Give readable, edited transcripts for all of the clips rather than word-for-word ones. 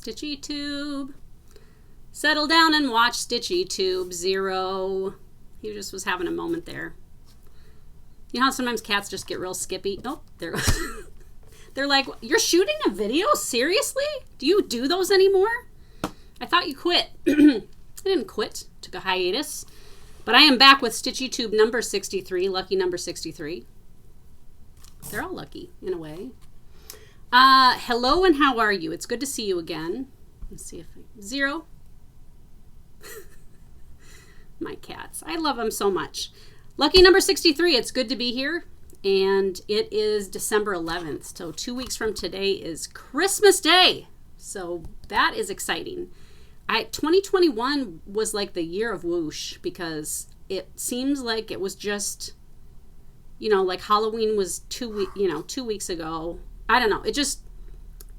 StitchyTube. Settle down and watch StitchyTube 0. He just was having a moment there. You know how sometimes cats just get real skippy? Oh, there goes. They're like, you're shooting a video? Seriously? Do you do those anymore? I thought you quit. I didn't quit. Took a hiatus. But I am back with StitchyTube number 63, lucky number 63. They're all lucky, in a way. Hello and how are you? It's good to see you again. Let's see if 0. My cats. I love them so much. Lucky number 63. It's good to be here. And it is December 11th. So 2 weeks from today is Christmas Day. So that is exciting. 2021 was like the year of whoosh because it seems like it was just, like Halloween was 2 weeks ago. I don't know. It just,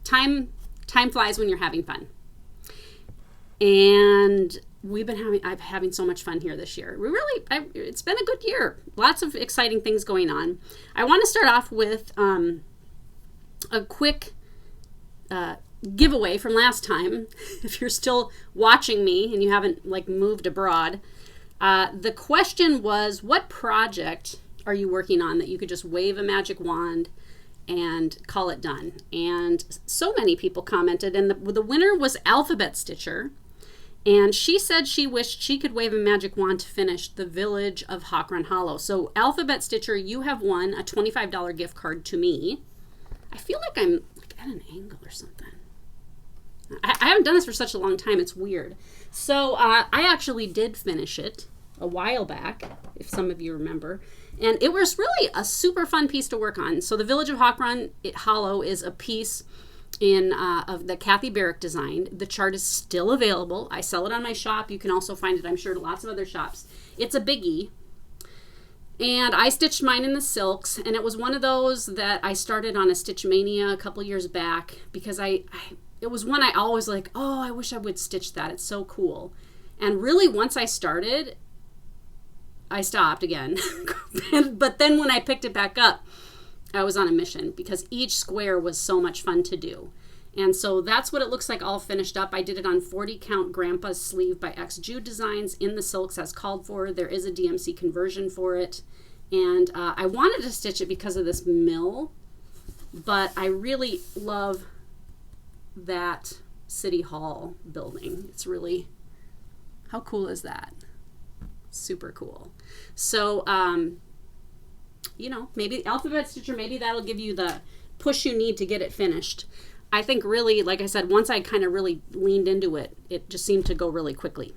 time flies when you're having fun. And I'm having so much fun here this year. It's been a good year. Lots of exciting things going on. I want to start off with a quick giveaway from last time. If you're still watching me and you haven't moved abroad, the question was, what project are you working on that you could just wave a magic wand and call it done? And so many people commented, and the winner was Alphabet Stitcher. And she said she wished she could wave a magic wand to finish the Village of Hawk-Run Hollow. So Alphabet Stitcher, you have won a $25 gift card to me. I feel like I'm at an angle or something. I haven't done this for such a long time. It's weird. So I actually did finish it a while back, if some of you remember. And it was really a super fun piece to work on. So the Village of Hawk-Run Hollow is a piece of the Kathy Barrick designed. The chart is still available. I sell it on my shop. You can also find it, I'm sure, at lots of other shops. It's a biggie. And I stitched mine in the silks, and it was one of those that I started on a Stitch Mania a couple years back because it was one I always I wish I would stitch that. It's so cool. And really, once I started, I stopped again. But then when I picked it back up, I was on a mission because each square was so much fun to do. And so that's what it looks like all finished up. I did it on 40 count Grandpa's Sleeve by X Jude Designs in the silks as called for. There is a DMC conversion for it. And I wanted to stitch it because of this mill, but I really love that City Hall building. It's really, how cool is that? Super cool. So, maybe Alphabet Stitcher, maybe that'll give you the push you need to get it finished. I think really, like I said, once I kind of really leaned into it, it just seemed to go really quickly.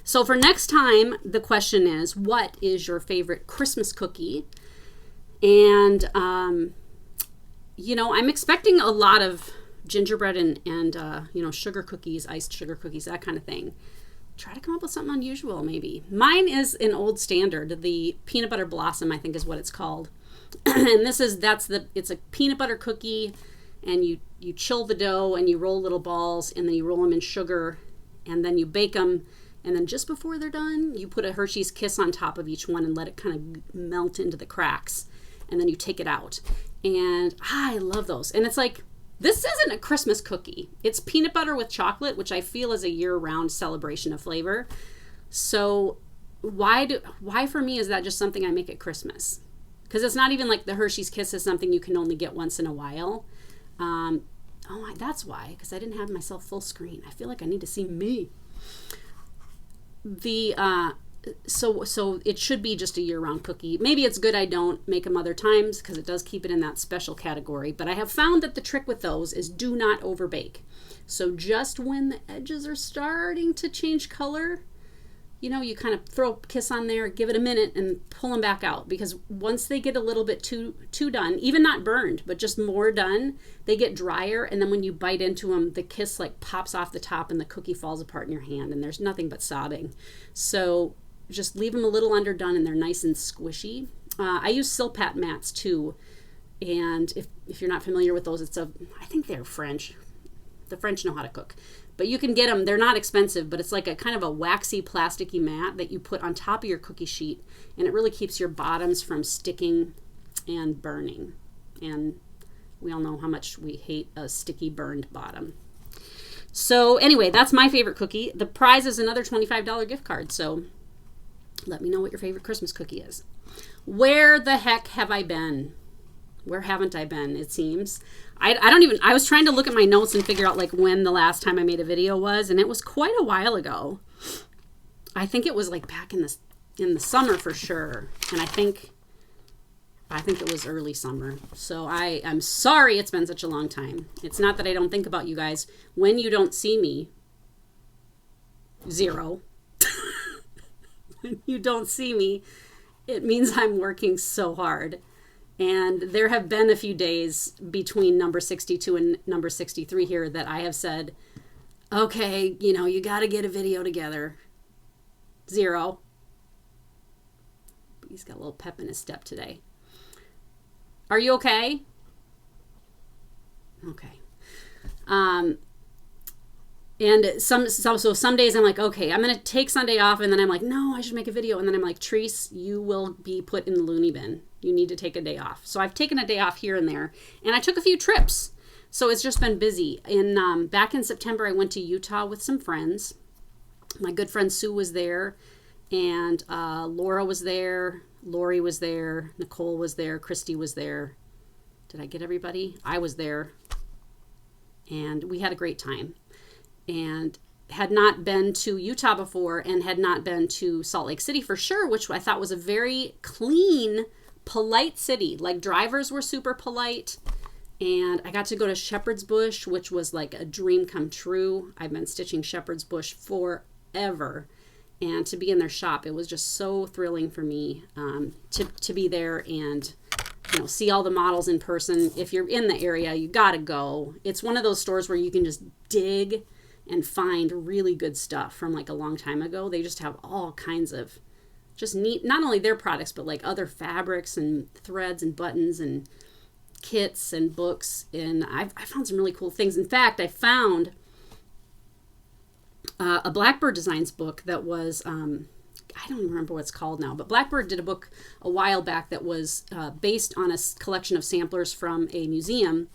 So for next time, the question is, what is your favorite Christmas cookie? And, I'm expecting a lot of gingerbread and sugar cookies, iced sugar cookies, that kind of thing. Try to come up with something unusual, maybe. Mine is an old standard. The peanut butter blossom, I think, is what it's called. And it's a peanut butter cookie, and you chill the dough and you roll little balls, and then you roll them in sugar, and then you bake them, and then just before they're done, you put a Hershey's Kiss on top of each one and let it kind of melt into the cracks, and then you take it out. And I love those. And it's like, this isn't a Christmas cookie. It's peanut butter with chocolate, which I feel is a year-round celebration of flavor. So why for me is that just something I make at Christmas? Because it's not even like the Hershey's Kiss is something you can only get once in a while. That's why, because I didn't have myself full screen. I feel like I need to see me. So it should be just a year-round cookie. Maybe it's good I don't make them other times because it does keep it in that special category. But I have found that the trick with those is do not overbake. So just when the edges are starting to change color, you kind of throw a kiss on there, give it a minute, and pull them back out. Because once they get a little bit too done, even not burned, but just more done, they get drier. And then when you bite into them, the kiss pops off the top and the cookie falls apart in your hand. And there's nothing but sobbing. So just leave them a little underdone and they're nice and squishy. I use Silpat Mattes too. And if you're not familiar with those, I think they're French. The French know how to cook. But you can get them, they're not expensive, but it's like a kind of a waxy, plasticky mat that you put on top of your cookie sheet. And it really keeps your bottoms from sticking and burning. And We all know how much we hate a sticky burned bottom. So anyway, that's my favorite cookie. The prize is another $25 gift card. So let me know what your favorite Christmas cookie is. Where the heck have I been? Where haven't I been, it seems? I was trying to look at my notes and figure out like when the last time I made a video was, and it was quite a while ago. I think it was like back in the summer for sure. And I think it was early summer. So I'm sorry it's been such a long time. It's not that I don't think about you guys. When you don't see me, 0. When you don't see me, it means I'm working so hard. And there have been a few days between number 62 and number 63 here that I have said, okay, you got to get a video together. 0. He's got a little pep in his step today. Are you okay? Okay. And some days I'm like, okay, I'm going to take Sunday off. And then I'm like, no, I should make a video. And then I'm like, Treese, you will be put in the loony bin. You need to take a day off. So I've taken a day off here and there. And I took a few trips. So it's just been busy. And back in September, I went to Utah with some friends. My good friend Sue was there. And Laura was there. Lori was there. Nicole was there. Christy was there. Did I get everybody? I was there. And we had a great time. And had not been to Utah before and had not been to Salt Lake City for sure, which I thought was a very clean, polite city. Like drivers were super polite. And I got to go to Shepherd's Bush, which was like a dream come true. I've been stitching Shepherd's Bush forever. And to be in their shop, it was just so thrilling for me to be there and see all the models in person. If you're in the area, you got to go. It's one of those stores where you can just dig and find really good stuff from like a long time ago. They just have all kinds of just neat, not only their products, but like other fabrics and threads and buttons and kits and books. And I found some really cool things. In fact, I found a Blackbird Designs book that was, I don't even remember what it's called now, but Blackbird did a book a while back that was based on a collection of samplers from a museum.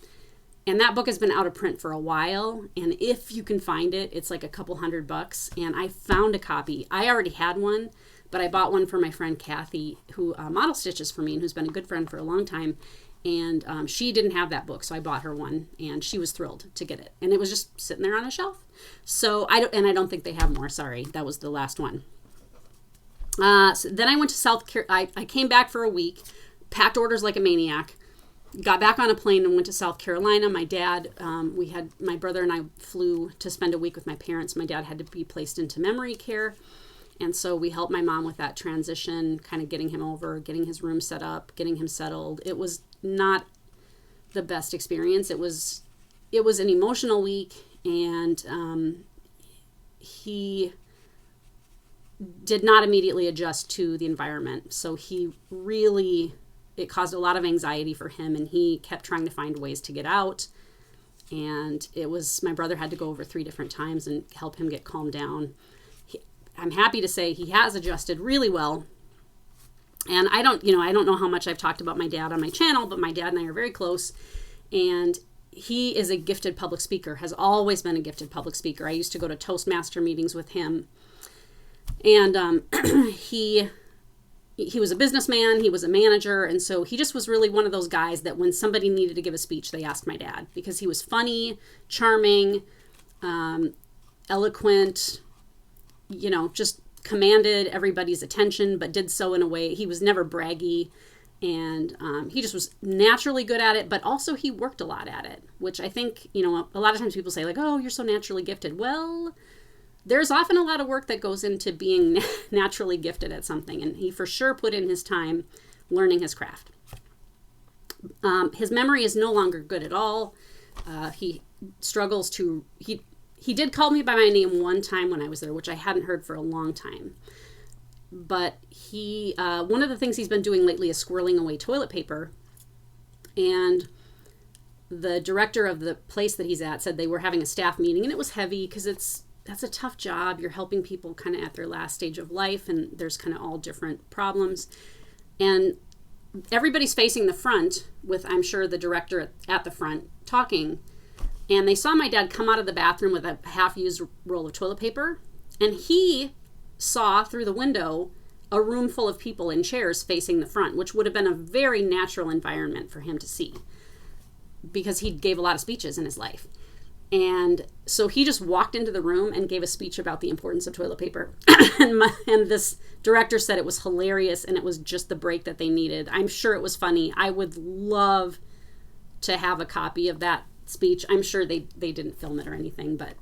And that book has been out of print for a while. And if you can find it, it's like a couple $100. And I found a copy. I already had one, but I bought one for my friend Kathy, who model stitches for me and who's been a good friend for a long time. And she didn't have that book, so I bought her one, and she was thrilled to get it. And it was just sitting there on a shelf. So I don't think they have more. Sorry, that was the last one. So then I went to South Carolina. I came back for a week, packed orders like a maniac, got back on a plane and went to South Carolina. My dad, my brother and I flew to spend a week with my parents. My dad had to be placed into memory care. And so we helped my mom with that transition, kind of getting him over, getting his room set up, getting him settled. It was not the best experience. It was an emotional week, and he did not immediately adjust to the environment. So it caused a lot of anxiety for him, and he kept trying to find ways to get out. And my brother had to go over 3 different times and help him get calmed down. I'm happy to say he has adjusted really well. And I don't know how much I've talked about my dad on my channel, but my dad and I are very close. And he is a gifted public speaker, has always been a gifted public speaker. I used to go to Toastmaster meetings with him. And he was a businessman, he was a manager, and so he just was really one of those guys that when somebody needed to give a speech, they asked my dad, because he was funny, charming, eloquent, just commanded everybody's attention, but did so in a way, he was never braggy, and he just was naturally good at it, but also he worked a lot at it, which I think, a lot of times people say like, oh, you're so naturally gifted. Well, there's often a lot of work that goes into being naturally gifted at something, and he for sure put in his time learning his craft. His memory is no longer good at all. He struggles to... He did call me by my name one time when I was there, which I hadn't heard for a long time. But one of the things he's been doing lately is squirreling away toilet paper. And the director of the place that he's at said they were having a staff meeting, and it was heavy because that's a tough job. You're helping people kind of at their last stage of life, and there's kind of all different problems. And everybody's facing the front with, I'm sure, the director at the front talking. And they saw my dad come out of the bathroom with a half-used roll of toilet paper. And he saw through the window a room full of people in chairs facing the front, which would have been a very natural environment for him to see because he gave a lot of speeches in his life. And so he just walked into the room and gave a speech about the importance of toilet paper. and this director said it was hilarious and it was just the break that they needed. I'm sure it was funny. I would love to have a copy of that speech. I'm sure they didn't film it or anything, but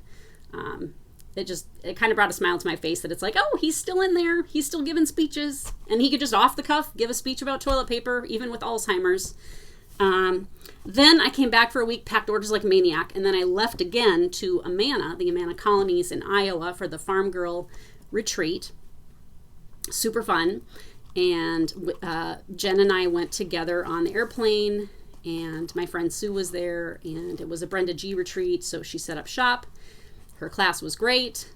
it kind of brought a smile to my face that it's like, oh, he's still in there. He's still giving speeches. And he could just off the cuff give a speech about toilet paper, even with Alzheimer's. Then I came back for a week, packed orders like a maniac, and then I left again to Amana, the Amana colonies in Iowa, for the Farm Girl retreat. Super fun. And Jen and I went together on the airplane, and my friend Sue was there, and it was a Brenda G retreat, so she set up shop. Her class was great.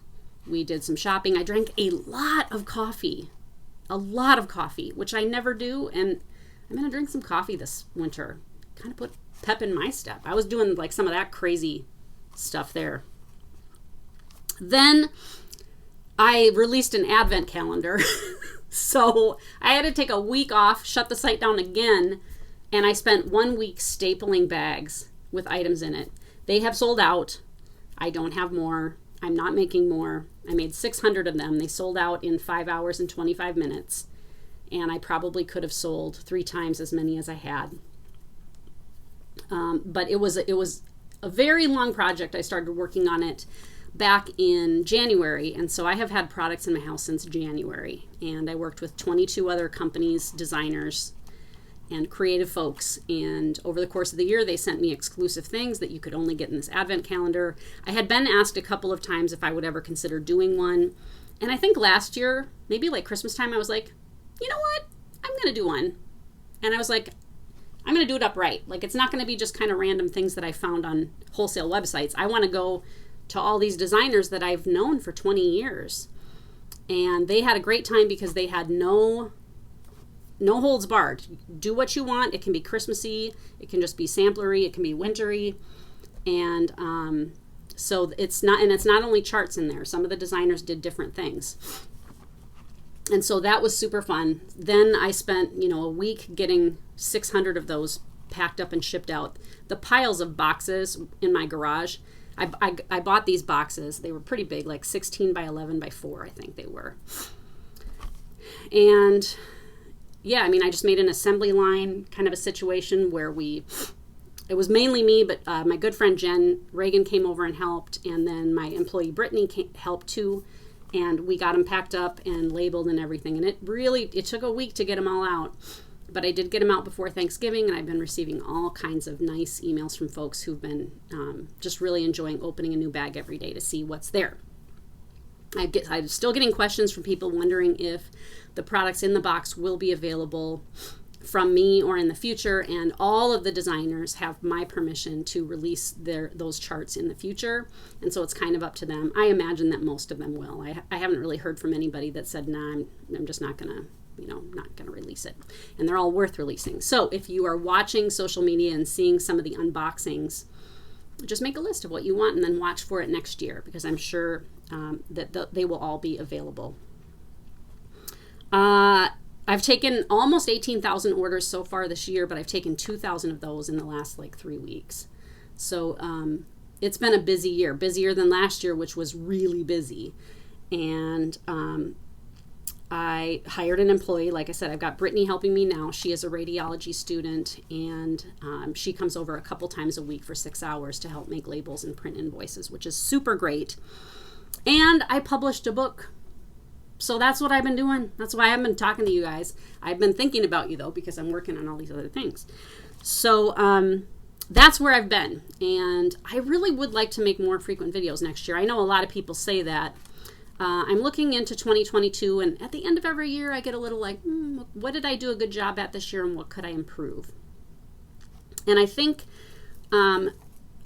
We did some shopping. I drank a lot of coffee, which I never do, and I'm going to drink some coffee this winter. Kind of put pep in my step. I was doing like some of that crazy stuff there. Then I released an advent calendar. So I had to take a week off, shut the site down again, and I spent 1 week stapling bags with items in it. They have sold out. I don't have more. I'm not making more. I made 600 of them. They sold out in 5 hours and 25 minutes. And I probably could have sold 3 times as many as I had. But it was a very long project. I started working on it back in January, and so I have had products in my house since January. And I worked with 22 other companies, designers, and creative folks. And over the course of the year, they sent me exclusive things that you could only get in this advent calendar. I had been asked a couple of times if I would ever consider doing one. And I think last year, maybe like Christmas time, I was like, you know what? I'm going to do one. And I was like, I'm going to do it upright. Like, it's not going to be just kind of random things that I found on wholesale websites. I want to go to all these designers that I've known for 20 years. And they had a great time because they had no holds barred. Do what you want. It can be Christmassy. It can just be samplery. It can be wintry. And so it's not only charts in there. Some of the designers did different things. And so that was super fun. Then I spent, a week getting 600 of those packed up and shipped out. The piles of boxes in my garage, I bought these boxes. They were pretty big, like 16 by 11 by 4, I think they were. And yeah, I just made an assembly line kind of a situation where it was mainly me, but my good friend Jen Reagan came over and helped. And then my employee Brittany helped too. And we got them packed up and labeled and everything. And it took a week to get them all out. But I did get them out before Thanksgiving, and I've been receiving all kinds of nice emails from folks who've been just really enjoying opening a new bag every day to see what's there. I'm still getting questions from people wondering if the products in the box will be available from me or in the future, and all of the designers have my permission to release those charts in the future, and so it's kind of up to them. I imagine that most of them will. I haven't really heard from anybody that said, nah, I'm just not gonna release it. And they're all worth releasing. So if you are watching social media and seeing some of the unboxings, just make a list of what you want and then watch for it next year, because I'm sure that they will all be available. I've taken almost 18,000 orders so far this year, but I've taken 2,000 of those in the last 3 weeks. So it's been a busy year, busier than last year, which was really busy. And I hired an employee. Like I said, I've got Brittany helping me now. She is a radiology student, and she comes over a couple times a week for 6 hours to help make labels and print invoices, which is super great. And I published a book. So that's what I've been doing. That's why I haven't been talking to you guys. I've been thinking about you, though, because I'm working on all these other things. So that's where I've been. And I really would like to make more frequent videos next year. I know a lot of people say that. I'm looking into 2022, and at the end of every year, I get a little like, what did I do a good job at this year, and what could I improve? And I think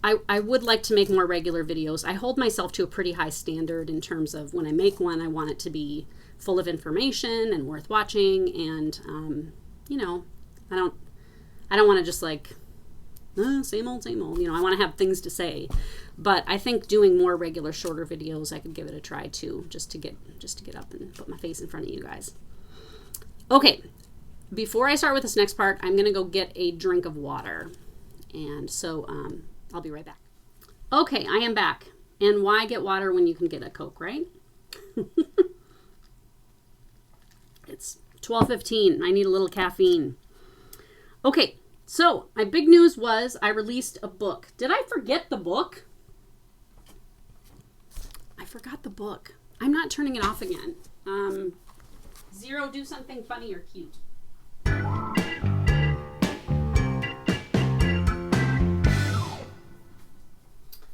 I would like to make more regular videos. I hold myself to a pretty high standard in terms of when I make one, I want it to be full of information and worth watching, and, I don't want to just like, same old, you know, I want to have things to say. But I think doing more regular, shorter videos, I could give it a try too, just to get up and put my face in front of you guys. Okay, before I start with this next part, I'm going to go get a drink of water. And so I'll be right back. Okay, I am back. And why get water when you can get a Coke, right? It's 12:15. I need a little caffeine. Okay, so my big news was I released a book. Did I forget the book? I forgot the book. I'm not turning it off again. Zero, do something funny or cute.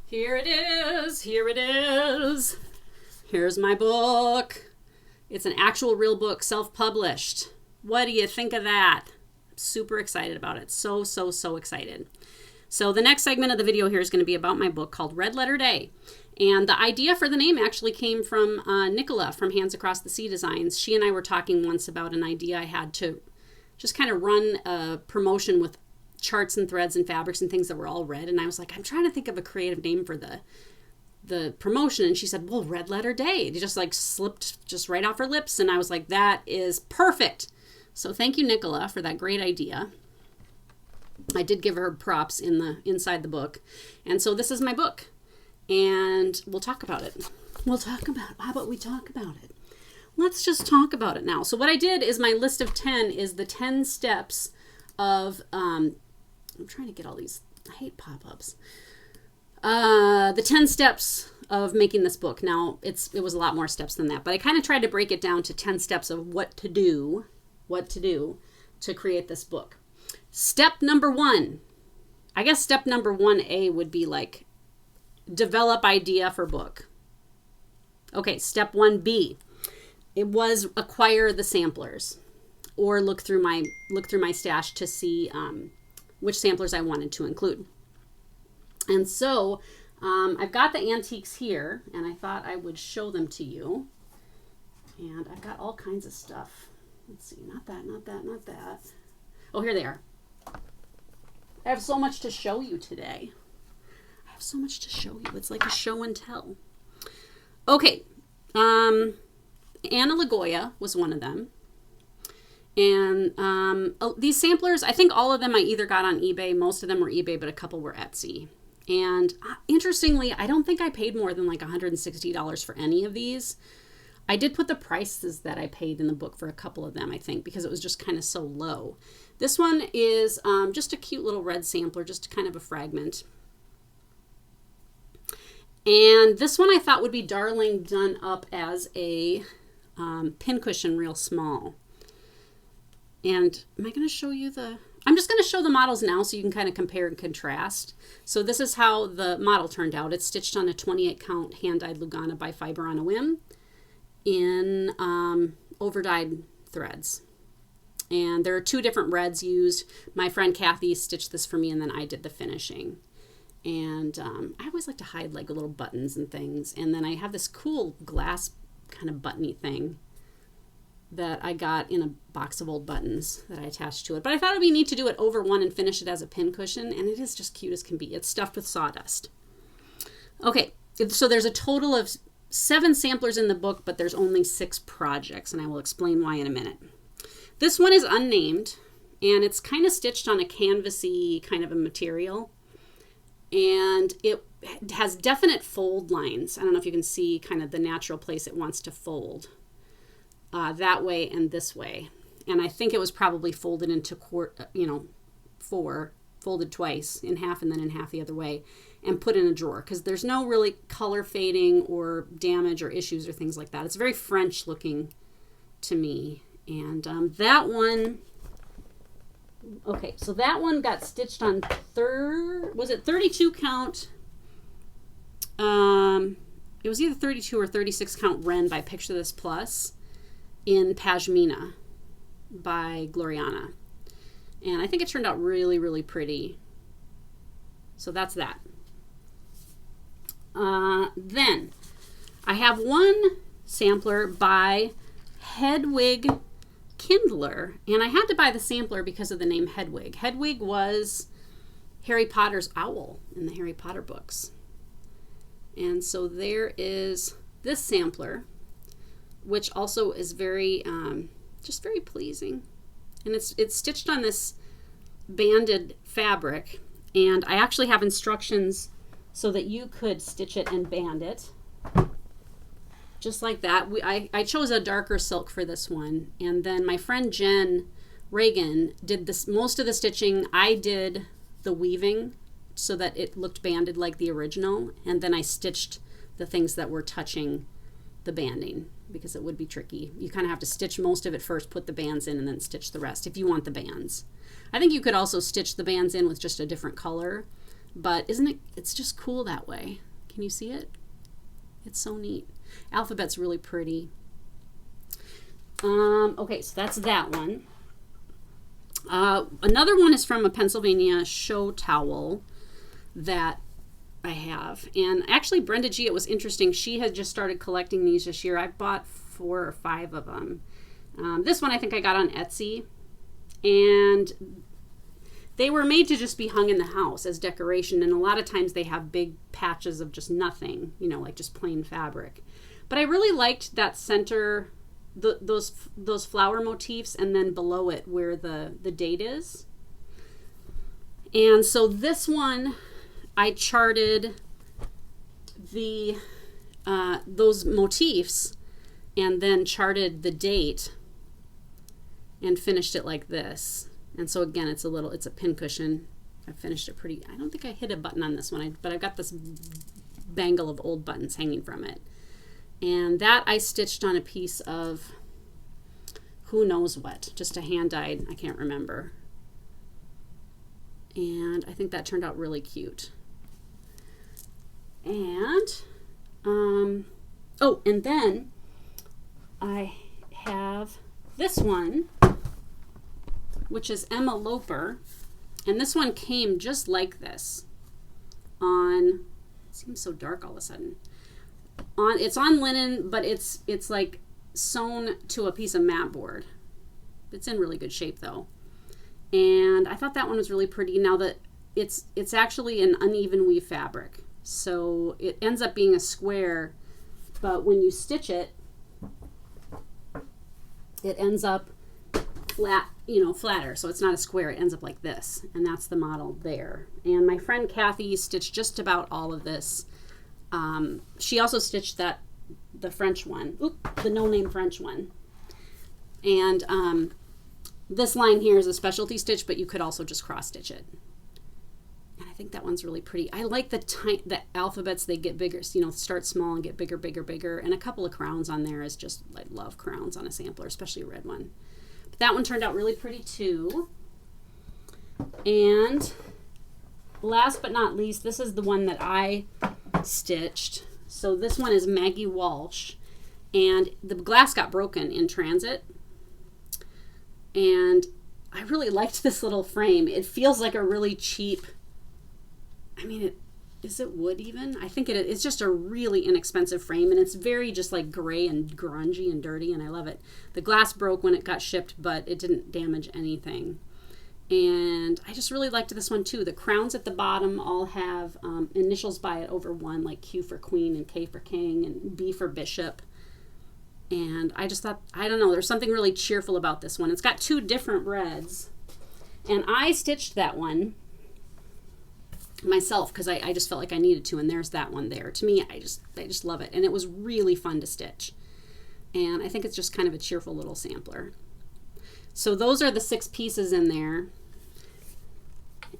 Here it is. Here it is. Here's my book. It's an actual real book, self-published. What do you think of that? I'm super excited about it. So excited. So the next segment of the video here is going to be about my book called Red Letter Day. And the idea for the name actually came from Nicola from Hands Across the Sea Designs. She and I were talking once about an idea I had to just kind of run a promotion with charts and threads and fabrics and things that were all red. And I was like, I'm trying to think of a creative name for the promotion. And she said, well, Red Letter Day. It just like slipped just right off her lips. And I was like, that is perfect. So thank you, Nicola, for that great idea. I did give her props inside the book. And so this is my book. And we'll talk about it. How about we talk about it? Let's just talk about it now. So what I did is my list of 10 is the 10 steps of, I'm trying to get all these, I hate pop-ups. The 10 steps of making this book. Now, it was a lot more steps than that, but I kind of tried to break it down to 10 steps of what to do to create this book. Step number 1. I guess step number 1A would be like, develop idea for book. Okay, step 1B. It was acquire the samplers, or look through my stash to see which samplers I wanted to include. And so I've got the antiques here, and I thought I would show them to you. And I've got all kinds of stuff. Let's see, not that. Oh, here they are. I have so much to show you today. It's like a show and tell. Okay, Anna Lagoya was one of them. And these samplers, I think all of them I either got on eBay. Most of them were eBay, but a couple were Etsy. And interestingly, I don't think I paid more than like $160 for any of these. I did put the prices that I paid in the book for a couple of them, I think, because it was just kind of so low. This one is just a cute little red sampler, just kind of a fragment. And this one I thought would be darling done up as a pincushion real small. And am I going to show you I'm just going to show the models now so you can kind of compare and contrast. So this is how the model turned out. It's stitched on a 28 count hand-dyed Lugana by Fiber on a Whim in over-dyed threads. And there are 2 different reds used. My friend Kathy stitched this for me, and then I did the finishing. And I always like to hide like little buttons and things. And then I have this cool glass kind of buttony thing that I got in a box of old buttons that I attached to it. But I thought it would be neat to do it over one and finish it as a pincushion, and it is just cute as can be. It's stuffed with sawdust. Okay, so there's a total of 7 samplers in the book, but there's only 6 projects, and I will explain why in a minute. This one is unnamed, and it's kind of stitched on a canvasy kind of a material, and it has definite fold lines. I don't know if you can see kind of the natural place it wants to fold. That way and this way. And I think it was probably folded into 4, folded twice, in half and then in half the other way, and put in a drawer, because there's no really color fading or damage or issues or things like that. It's very French looking to me. And that one, okay, so that one got stitched on 32 count? It was either 32 or 36 count Ren by Picture This Plus in Pashmina by Gloriana. And I think it turned out really, really pretty. So that's that. Then I have one sampler by Hedwig Kindler, and I had to buy the sampler because of the name Hedwig. Hedwig was Harry Potter's owl in the Harry Potter books. And so there is this sampler, which also is very, just very pleasing. And it's stitched on this banded fabric, and I actually have instructions so that you could stitch it and band it. Just like that. I chose a darker silk for this one, and then my friend Jen Reagan did this most of the stitching. I did the weaving so that it looked banded like the original, and then I stitched the things that were touching the banding because it would be tricky. You kind of have to stitch most of it first, put the bands in, and then stitch the rest if you want the bands. I think you could also stitch the bands in with just a different color, but it's just cool that way. Can you see it? It's so neat. Alphabet's really pretty. Okay, so that's that one. Another one is from a Pennsylvania show towel that I have. And actually, Brenda G, it was interesting. She had just started collecting these this year. I bought 4 or 5 of them. This one I think I got on Etsy. And they were made to just be hung in the house as decoration. And a lot of times they have big patches of just nothing, you know, like just plain fabric. But I really liked that center, those flower motifs, and then below it where the date is. And so this one, I charted those motifs and then charted the date and finished it like this. And so again, it's a pincushion. I finished it pretty. I don't think I hit a button on this one, but I've got this bangle of old buttons hanging from it. And that I stitched on a piece of who knows what, just a hand-dyed, I can't remember. And I think that turned out really cute. And, oh, and then I have this one, which is Emma Loper. And this one came just like this on, it seems so dark all of a sudden. It's on linen, but it's like sewn to a piece of mat board. It's in really good shape though. And I thought that one was really pretty. Now that it's actually an uneven weave fabric. So it ends up being a square, but when you stitch it, it ends up flat, flatter. So it's not a square, it ends up like this. And that's the model there. And my friend Kathy stitched just about all of this. She also stitched the French one, the no-name French one. And this line here is a specialty stitch, but you could also just cross stitch it. And I think that one's really pretty. I like the alphabets, they get bigger, start small and get bigger, bigger, bigger. And a couple of crowns on there is just, I love crowns on a sampler, especially a red one. But that one turned out really pretty too. And last but not least, this is the one that I stitched. So this one is Maggie Walsh, and the glass got broken in transit, and I really liked this little frame. It feels like a really cheap, is it wood even? I think it is. It's just a really inexpensive frame, and it's very just like gray and grungy and dirty, and I love it. The glass broke when it got shipped, but it didn't damage anything. And I just really liked this one too. The crowns at the bottom all have initials by it over one, like Q for queen and K for king and B for bishop. And I just thought, I don't know, there's something really cheerful about this one. It's got 2 different reds. And I stitched that one myself because I just felt like I needed to, and there's that one there. To me, I just love it. And it was really fun to stitch. And I think it's just kind of a cheerful little sampler. So those are the 6 pieces in there.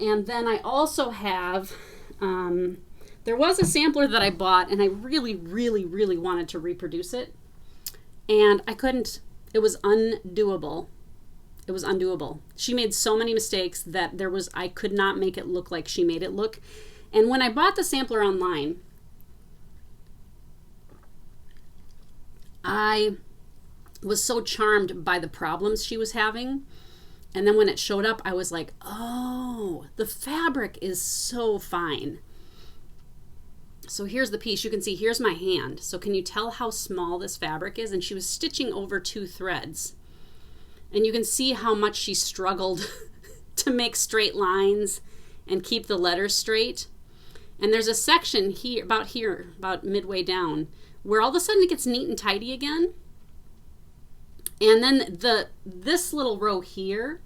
And then I also have, there was a sampler that I bought, and I really, really, really wanted to reproduce it. And I couldn't. It was undoable. It was undoable. She made so many mistakes that I could not make it look like she made it look. And when I bought the sampler online, I was so charmed by the problems she was having. And then when it showed up, I was like, oh, the fabric is so fine. So here's the piece. You can see here's my hand. So can you tell how small this fabric is? And she was stitching over 2 threads. And you can see how much she struggled to make straight lines and keep the letters straight. And there's a section here, about midway down, where all of a sudden it gets neat and tidy again. And then this little row here,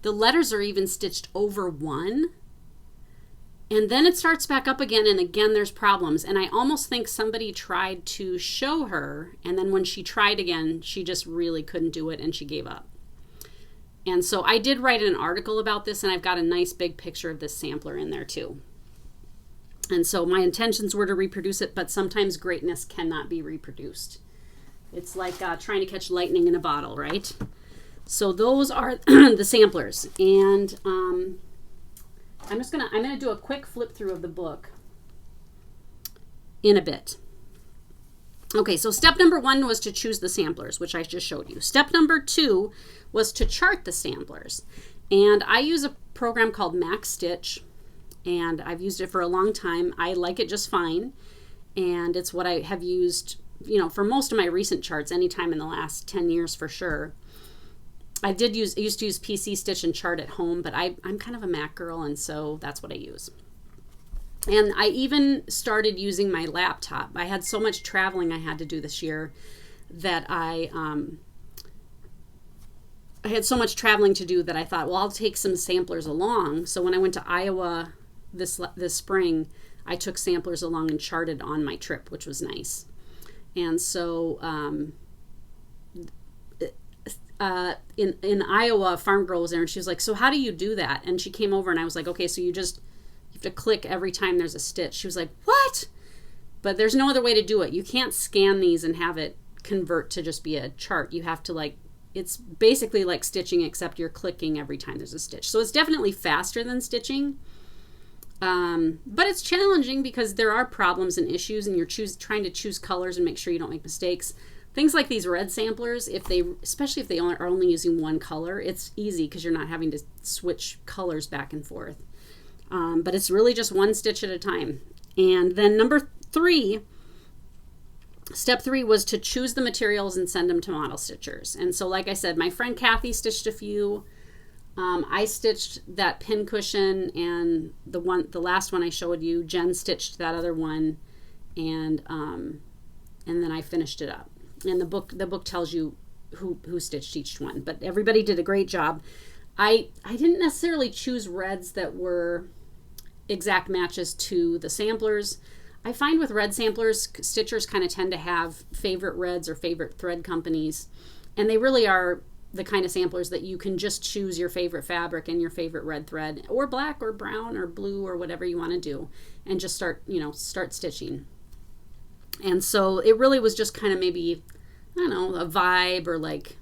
the letters are even stitched over one. And then it starts back up again, and again there's problems. And I almost think somebody tried to show her, and then when she tried again, she just really couldn't do it, and she gave up. And so I did write an article about this, and I've got a nice big picture of this sampler in there too. And so my intentions were to reproduce it, but sometimes greatness cannot be reproduced. It's like trying to catch lightning in a bottle, right? So those are the samplers. And I'm gonna do a quick flip through of the book in a bit. Okay, so step number 1 was to choose the samplers, which I just showed you. Step number 2 was to chart the samplers. And I use a program called Max Stitch, and I've used it for a long time. I like it just fine, and it's what I have used, for most of my recent charts, anytime in the last 10 years for sure. I used to use PC Stitch and chart at home, but I'm kind of a Mac girl, and so that's what I use. And I even started using my laptop. I had so much traveling I had to do this year that I had so much traveling to do that I thought, well, I'll take some samplers along. So when I went to Iowa this spring, I took samplers along and charted on my trip, which was nice. And so in Iowa, a farm girl was there, and she was like, so how do you do that? And she came over, and I was like, okay, so you have to click every time there's a stitch. She was like, what? But there's no other way to do it. You can't scan these and have it convert to just be a chart. You have to it's basically like stitching, except you're clicking every time there's a stitch. So it's definitely faster than stitching. But it's challenging because there are problems and issues, and you're trying to choose colors and make sure you don't make mistakes. Things like these red samplers, especially if they are only using one color, it's easy because you're not having to switch colors back and forth. But it's really just one stitch at a time. And then step 3 was to choose the materials and send them to model stitchers. And so, like I said, my friend Kathy stitched a few. I stitched that pin cushion, and the last one I showed you, Jen stitched that other one, and then I finished it up. And the book tells you who stitched each one, but everybody did a great job. I didn't necessarily choose reds that were exact matches to the samplers. I find with red samplers, stitchers kind of tend to have favorite reds or favorite thread companies, and they really are the kind of samplers that you can just choose your favorite fabric and your favorite red thread, or black or brown or blue or whatever you want to do, and just start stitching. And so it really was just kind of maybe, I don't know, a vibe, or like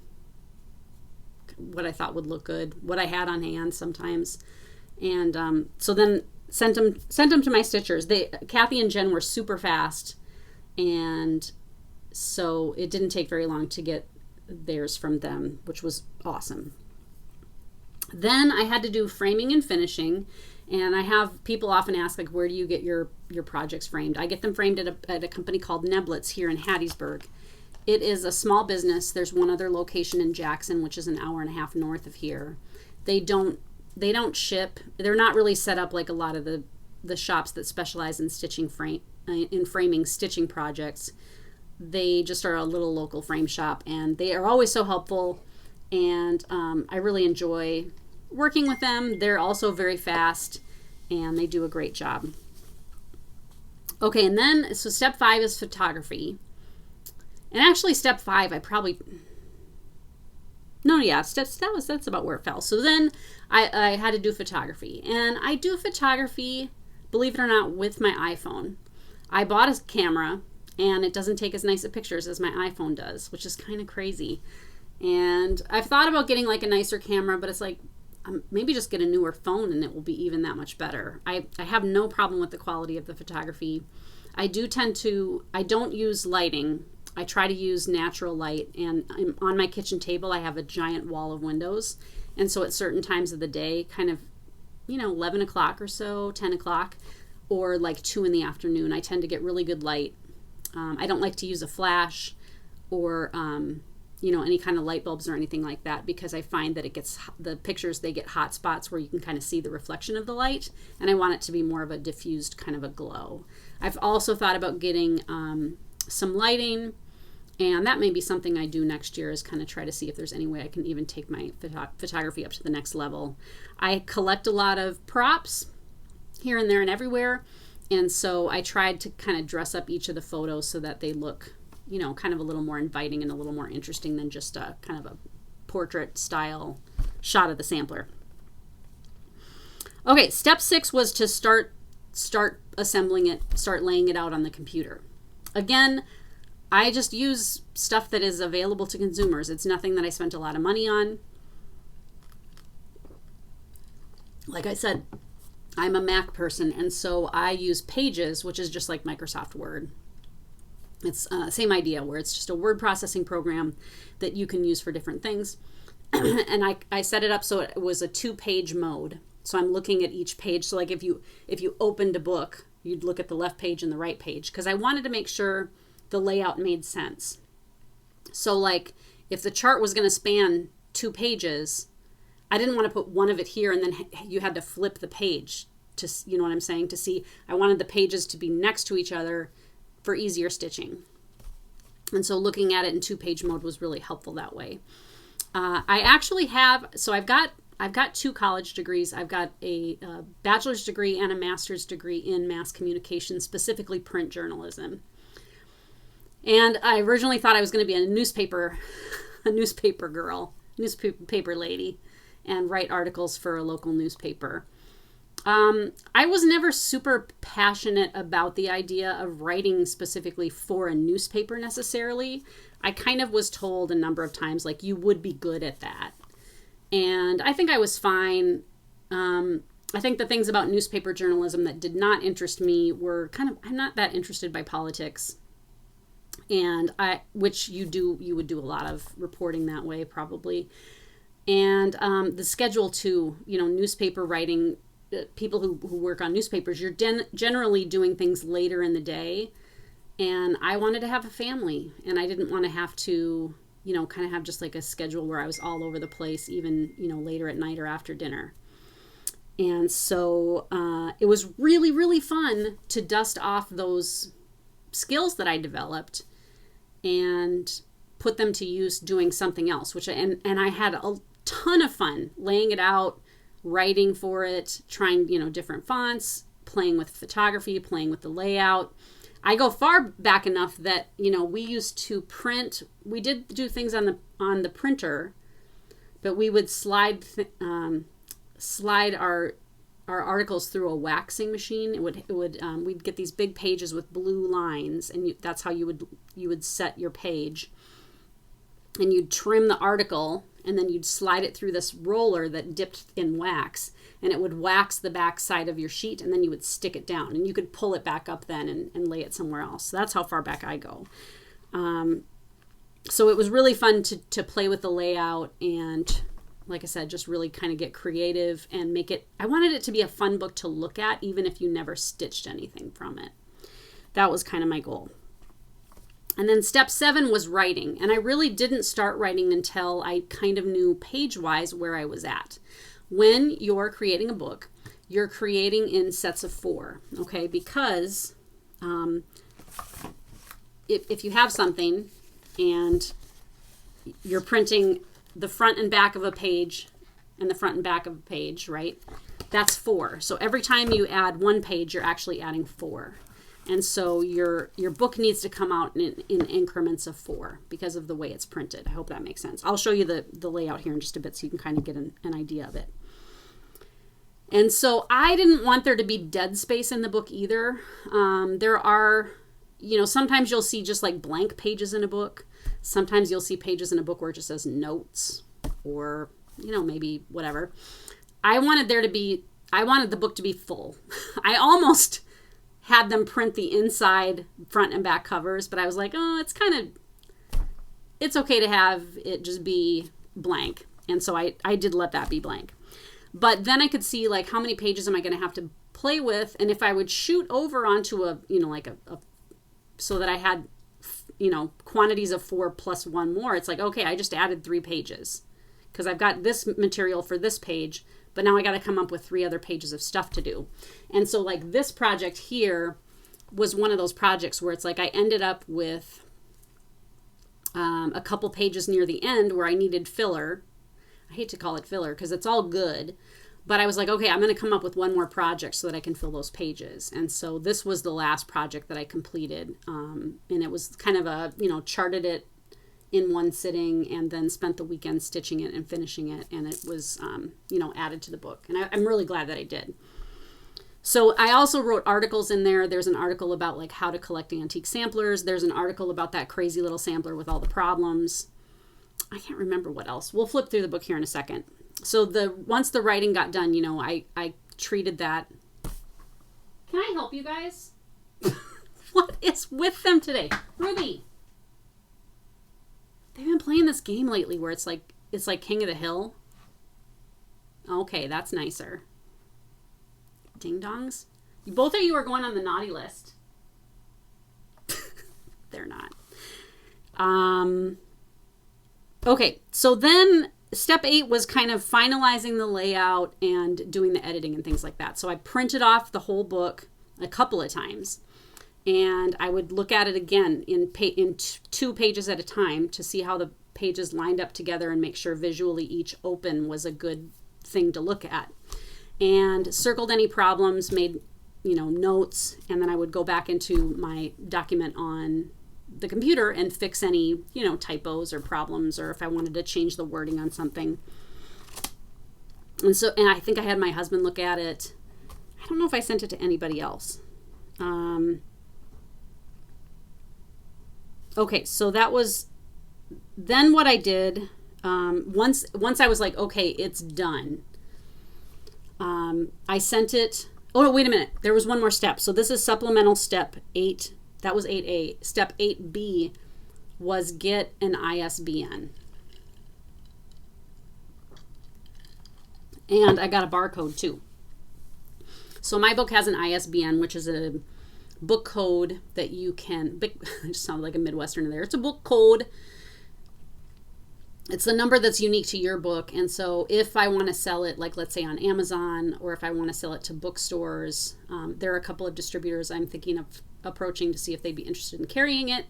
what I thought would look good, what I had on hand sometimes. And so then sent them to my stitchers. Kathy and Jen were super fast, and so it didn't take very long to get theirs from them, which was awesome. Then I had to do framing and finishing, and I have people often ask, like, where do you get your projects framed? I get them framed at a company called Neblets here in Hattiesburg. It is a small business. There's one other location in Jackson, which is an hour and a half north of here. They don't ship. They're not really set up like a lot of the shops that specialize in framing stitching projects. They just are a little local frame shop, and they are always so helpful, and I really enjoy working with them. They're also very fast, and they do a great job. Okay, and then so step 5 is photography. And actually step 5 that's about where it fell. So then I had to do photography, and I do photography, believe it or not, with my iPhone. I bought a camera, and it doesn't take as nice of pictures as my iPhone does, which is kind of crazy. And I've thought about getting like a nicer camera, but it's like, maybe just get a newer phone and it will be even that much better. I have no problem with the quality of the photography. I don't use lighting. I try to use natural light, and on my kitchen table I have a giant wall of windows, and so at certain times of the day, kind of 11 o'clock or so, 10 o'clock, or like 2 in the afternoon, I tend to get really good light. I don't like to use a flash or any kind of light bulbs or anything like that, because I find that the pictures, they get hot spots where you can kind of see the reflection of the light, and I want it to be more of a diffused kind of a glow. I've also thought about getting some lighting, and that may be something I do next year, is kind of try to see if there's any way I can even take my photography up to the next level. I collect a lot of props here and there and everywhere, and so I tried to kind of dress up each of the photos so that they look kind of a little more inviting and a little more interesting than just a kind of a portrait style shot of the sampler. Okay, step 6 was to start assembling it, start laying it out on the computer. Again, I just use stuff that is available to consumers. It's nothing that I spent a lot of money on. Like I said, I'm a Mac person, and so I use Pages, which is just like Microsoft Word. It's same idea, where it's just a word processing program that you can use for different things. And I set it up so it was a 2-page mode. So I'm looking at each page. So like if you opened a book, you'd look at the left page and the right page, because I wanted to make sure the layout made sense. So like if the chart was going to span 2 pages, I didn't want to put one of it here and then you had to flip the page to, you know what I'm saying, to see. I wanted the pages to be next to each other for easier stitching. And so looking at it in 2-page mode was really helpful that way. I actually have, so I've got 2 college degrees. I've got a bachelor's degree and a master's degree in mass communication, specifically print journalism. And I originally thought I was going to be a newspaper girl, newspaper lady, and write articles for a local newspaper. I was never super passionate about the idea of writing specifically for a newspaper necessarily. I kind of was told a number of times, like, you would be good at that. And I think I was fine. I think the things about newspaper journalism that did not interest me were I'm not that interested by politics. And which you would do a lot of reporting that way probably. And the schedule too, newspaper writing, people who work on newspapers, you're generally doing things later in the day. And I wanted to have a family, and I didn't want to have to, kind of have just like a schedule where I was all over the place, even, later at night or after dinner. And so it was really, really fun to dust off those skills that I developed and put them to use doing something else, and I had a ton of fun laying it out, writing for it, trying, different fonts, playing with photography, playing with the layout. I go far back enough that, we used to print. We did do things on the printer, but we would slide our articles through a waxing machine. We'd get these big pages with blue lines, and that's how you would set your page. And you'd trim the article, and then you'd slide it through this roller that dipped in wax, and it would wax the back side of your sheet, and then you would stick it down, and you could pull it back up then and lay it somewhere else. So that's how far back I go. So it was really fun to play with the layout, and like I said, just really kind of get creative and make it. I wanted it to be a fun book to look at, even if you never stitched anything from it. That was kind of my goal. And then step 7 was writing. And I really didn't start writing until I kind of knew page-wise where I was at. When you're creating a book, you're creating in sets of 4, okay? Because if you have something and you're printing the front and back of a page and the front and back of a page, right? That's 4. So every time you add 1 page, you're actually adding 4. And so your book needs to come out in increments of 4 because of the way it's printed. I hope that makes sense. I'll show you the layout here in just a bit so you can kind of get an idea of it. And so I didn't want there to be dead space in the book either. There are, sometimes you'll see just like blank pages in a book. Sometimes you'll see pages in a book where it just says notes or, maybe whatever. I wanted the book to be full. I almost had them print the inside front and back covers, but I was like, it's okay to have it just be blank. And so I did let that be blank. But then I could see like how many pages am I going to have to play with, and if I would shoot over onto so that I had quantities of 4 plus 1 more, it's like, okay, I just added 3 pages because I've got this material for this page, but now I got to come up with 3 other pages of stuff to do. And so like this project here was one of those projects where it's like I ended up with a couple pages near the end where I needed filler. I hate to call it filler because it's all good, but I was like, okay, I'm going to come up with one more project so that I can fill those pages. And so this was the last project that I completed. And it was kind of a, charted it in one sitting and then spent the weekend stitching it and finishing it. And it was, added to the book. And I'm really glad that I did. So I also wrote articles in there. There's an article about like how to collect antique samplers. There's an article about that crazy little sampler with all the problems. I can't remember what else. We'll flip through the book here in a second. So once the writing got done, I treated that. Can I help you guys? What is with them today? Ruby. They've been playing this game lately where it's like King of the Hill. Okay, that's nicer. Ding dongs. Both of you are going on the naughty list. They're not. Okay, so then step 8 was kind of finalizing the layout and doing the editing and things like that. So I printed off the whole book a couple of times, and I would look at it again in 2 pages at a time to see how the pages lined up together and make sure visually each open was a good thing to look at. And circled any problems, made notes, and then I would go back into my document on the computer and fix any typos or problems, or if I wanted to change the wording on something. And I think I had my husband look at it. I don't know if I sent it to anybody else. Okay, so that was then what I did. Once I was like, okay, it's done. I sent it. Oh, no, wait a minute. There was one more step. So this is supplemental step 8. That was 8A. Step 8B was get an ISBN. And I got a barcode too. So my book has an ISBN, which is a book code that you can, I just sounded like a Midwesterner there. It's a book code. It's the number that's unique to your book. And so if I want to sell it, like let's say on Amazon, or if I want to sell it to bookstores, there are a couple of distributors I'm thinking of approaching to see if they'd be interested in carrying it.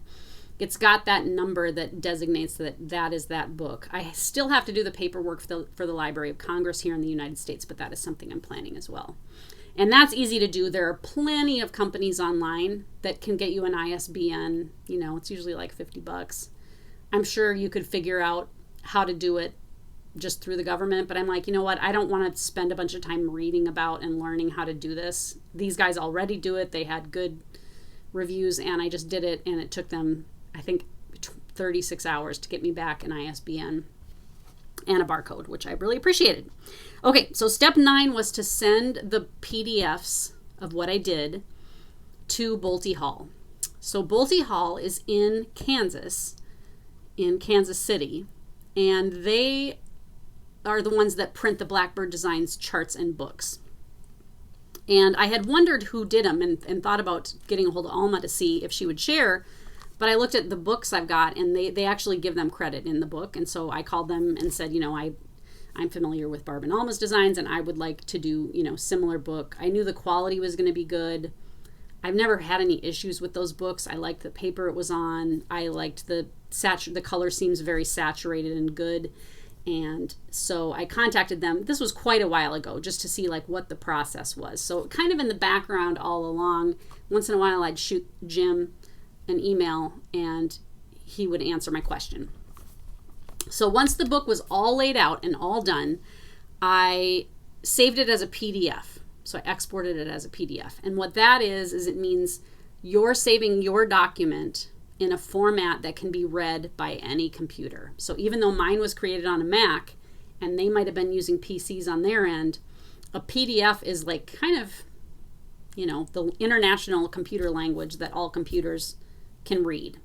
It's got that number that designates that is that book. I still have to do the paperwork for the Library of Congress here in the United States, but that is something I'm planning as well. And that's easy to do. There are plenty of companies online that can get you an ISBN. It's usually like $50. I'm sure you could figure out how to do it just through the government, but I'm like, you know what? I don't want to spend a bunch of time reading about and learning how to do this. These guys already do it. They had good reviews, and I just did it, and it took them, I think, 36 hours to get me back an ISBN and a barcode, which I really appreciated. Okay, so step 9 was to send the PDFs of what I did to Bolte Hall. So Bolte Hall is in Kansas City, and they are the ones that print the Blackbird Designs charts and books. And I had wondered who did them and thought about getting a hold of Alma to see if she would share. But I looked at the books I've got, and they actually give them credit in the book. And so I called them and said, I'm familiar with Barbra and Alma's designs, and I would like to do, similar book. I knew the quality was going to be good. I've never had any issues with those books. I liked the paper it was on. I liked the color seems very saturated and good. And so I contacted them. This was quite a while ago, just to see what the process was. So kind of in the background all along, once in a while I'd shoot Jim an email and he would answer my question. So once the book was all laid out and all done, I saved it as a PDF. So I exported it as a PDF. And what that is it means you're saving your document in a format that can be read by any computer. So even though mine was created on a Mac and they might have been using PCs on their end, a PDF is kind of, the international computer language that all computers can read.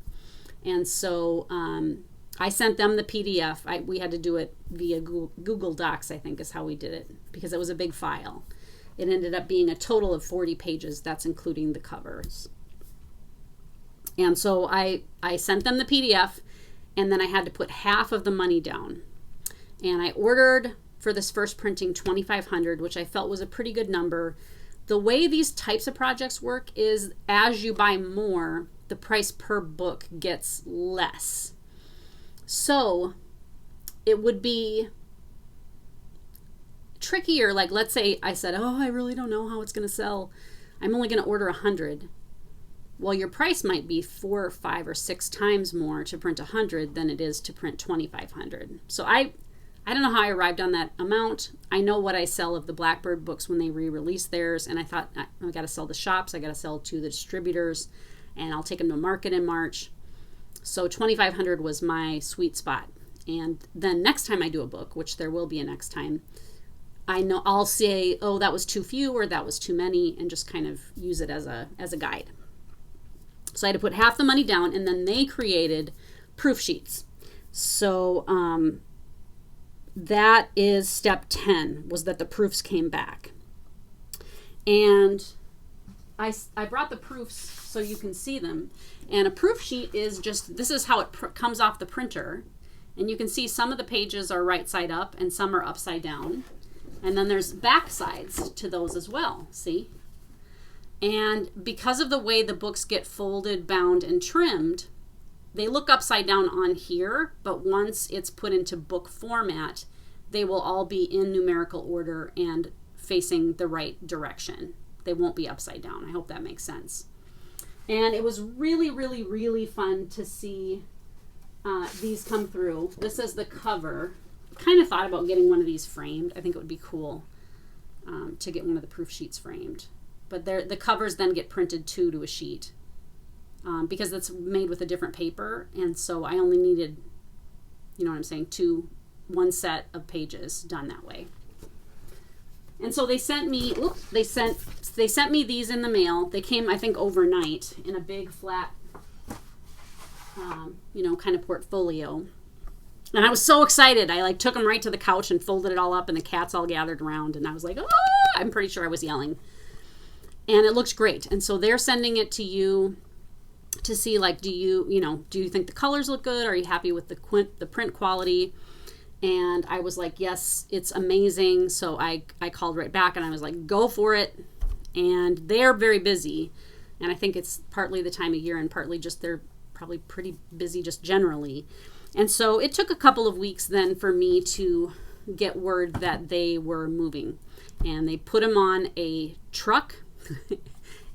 And so I sent them the PDF. We had to do it via Google Docs, I think is how we did it, because it was a big file. It ended up being a total of 40 pages. That's including the covers. And so I sent them the PDF, and then I had to put half of the money down. And I ordered for this first printing $2,500, which I felt was a pretty good number. The way these types of projects work is as you buy more, the price per book gets less. So it would be trickier. Like, let's say I said, oh, I really don't know how it's going to sell. I'm only going to order 100. Well, your price might be 4 or 5 or 6 times more to print 100 than it is to print 2,500. So I don't know how I arrived on that amount. I know what I sell of the Blackbird books when they re-release theirs, and I thought, I got to sell the shops, I got to sell to the distributors, and I'll take them to market in March. So 2,500 was my sweet spot. And then next time I do a book, which there will be a next time, I know I'll say, oh, that was too few or that was too many, and just kind of use it as a guide. So I had to put half the money down, and then they created proof sheets. So that is step 10, was that the proofs came back. And I brought the proofs so you can see them. And a proof sheet is just, this is how it comes off the printer. And you can see some of the pages are right side up and some are upside down. And then there's back sides to those as well, see? And because of the way the books get folded, bound, and trimmed, they look upside down on here, but once it's put into book format, they will all be in numerical order and facing the right direction. They won't be upside down. I hope that makes sense. And it was really, really, really fun to see these come through. This is the cover. Kind of thought about getting one of these framed. I think it would be cool to get one of the proof sheets framed. But the covers then get printed to a sheet because it's made with a different paper. And so I only needed, you know what I'm saying, one set of pages done that way. And so they sent me, they sent me these in the mail. They came, I think, overnight in a big flat, kind of portfolio. And I was so excited. I took them right to the couch and folded it all up, and the cats all gathered around. And I was like, oh, I'm pretty sure I was yelling. And it looks great. And so they're sending it to you to see, do you think the colors look good? Are you happy with the print quality? And I was like, yes, it's amazing. So I called right back and I was like, go for it. And they're very busy. And I think it's partly the time of year and partly just they're probably pretty busy just generally. And so it took a couple of weeks then for me to get word that they were moving. And they put them on a truck.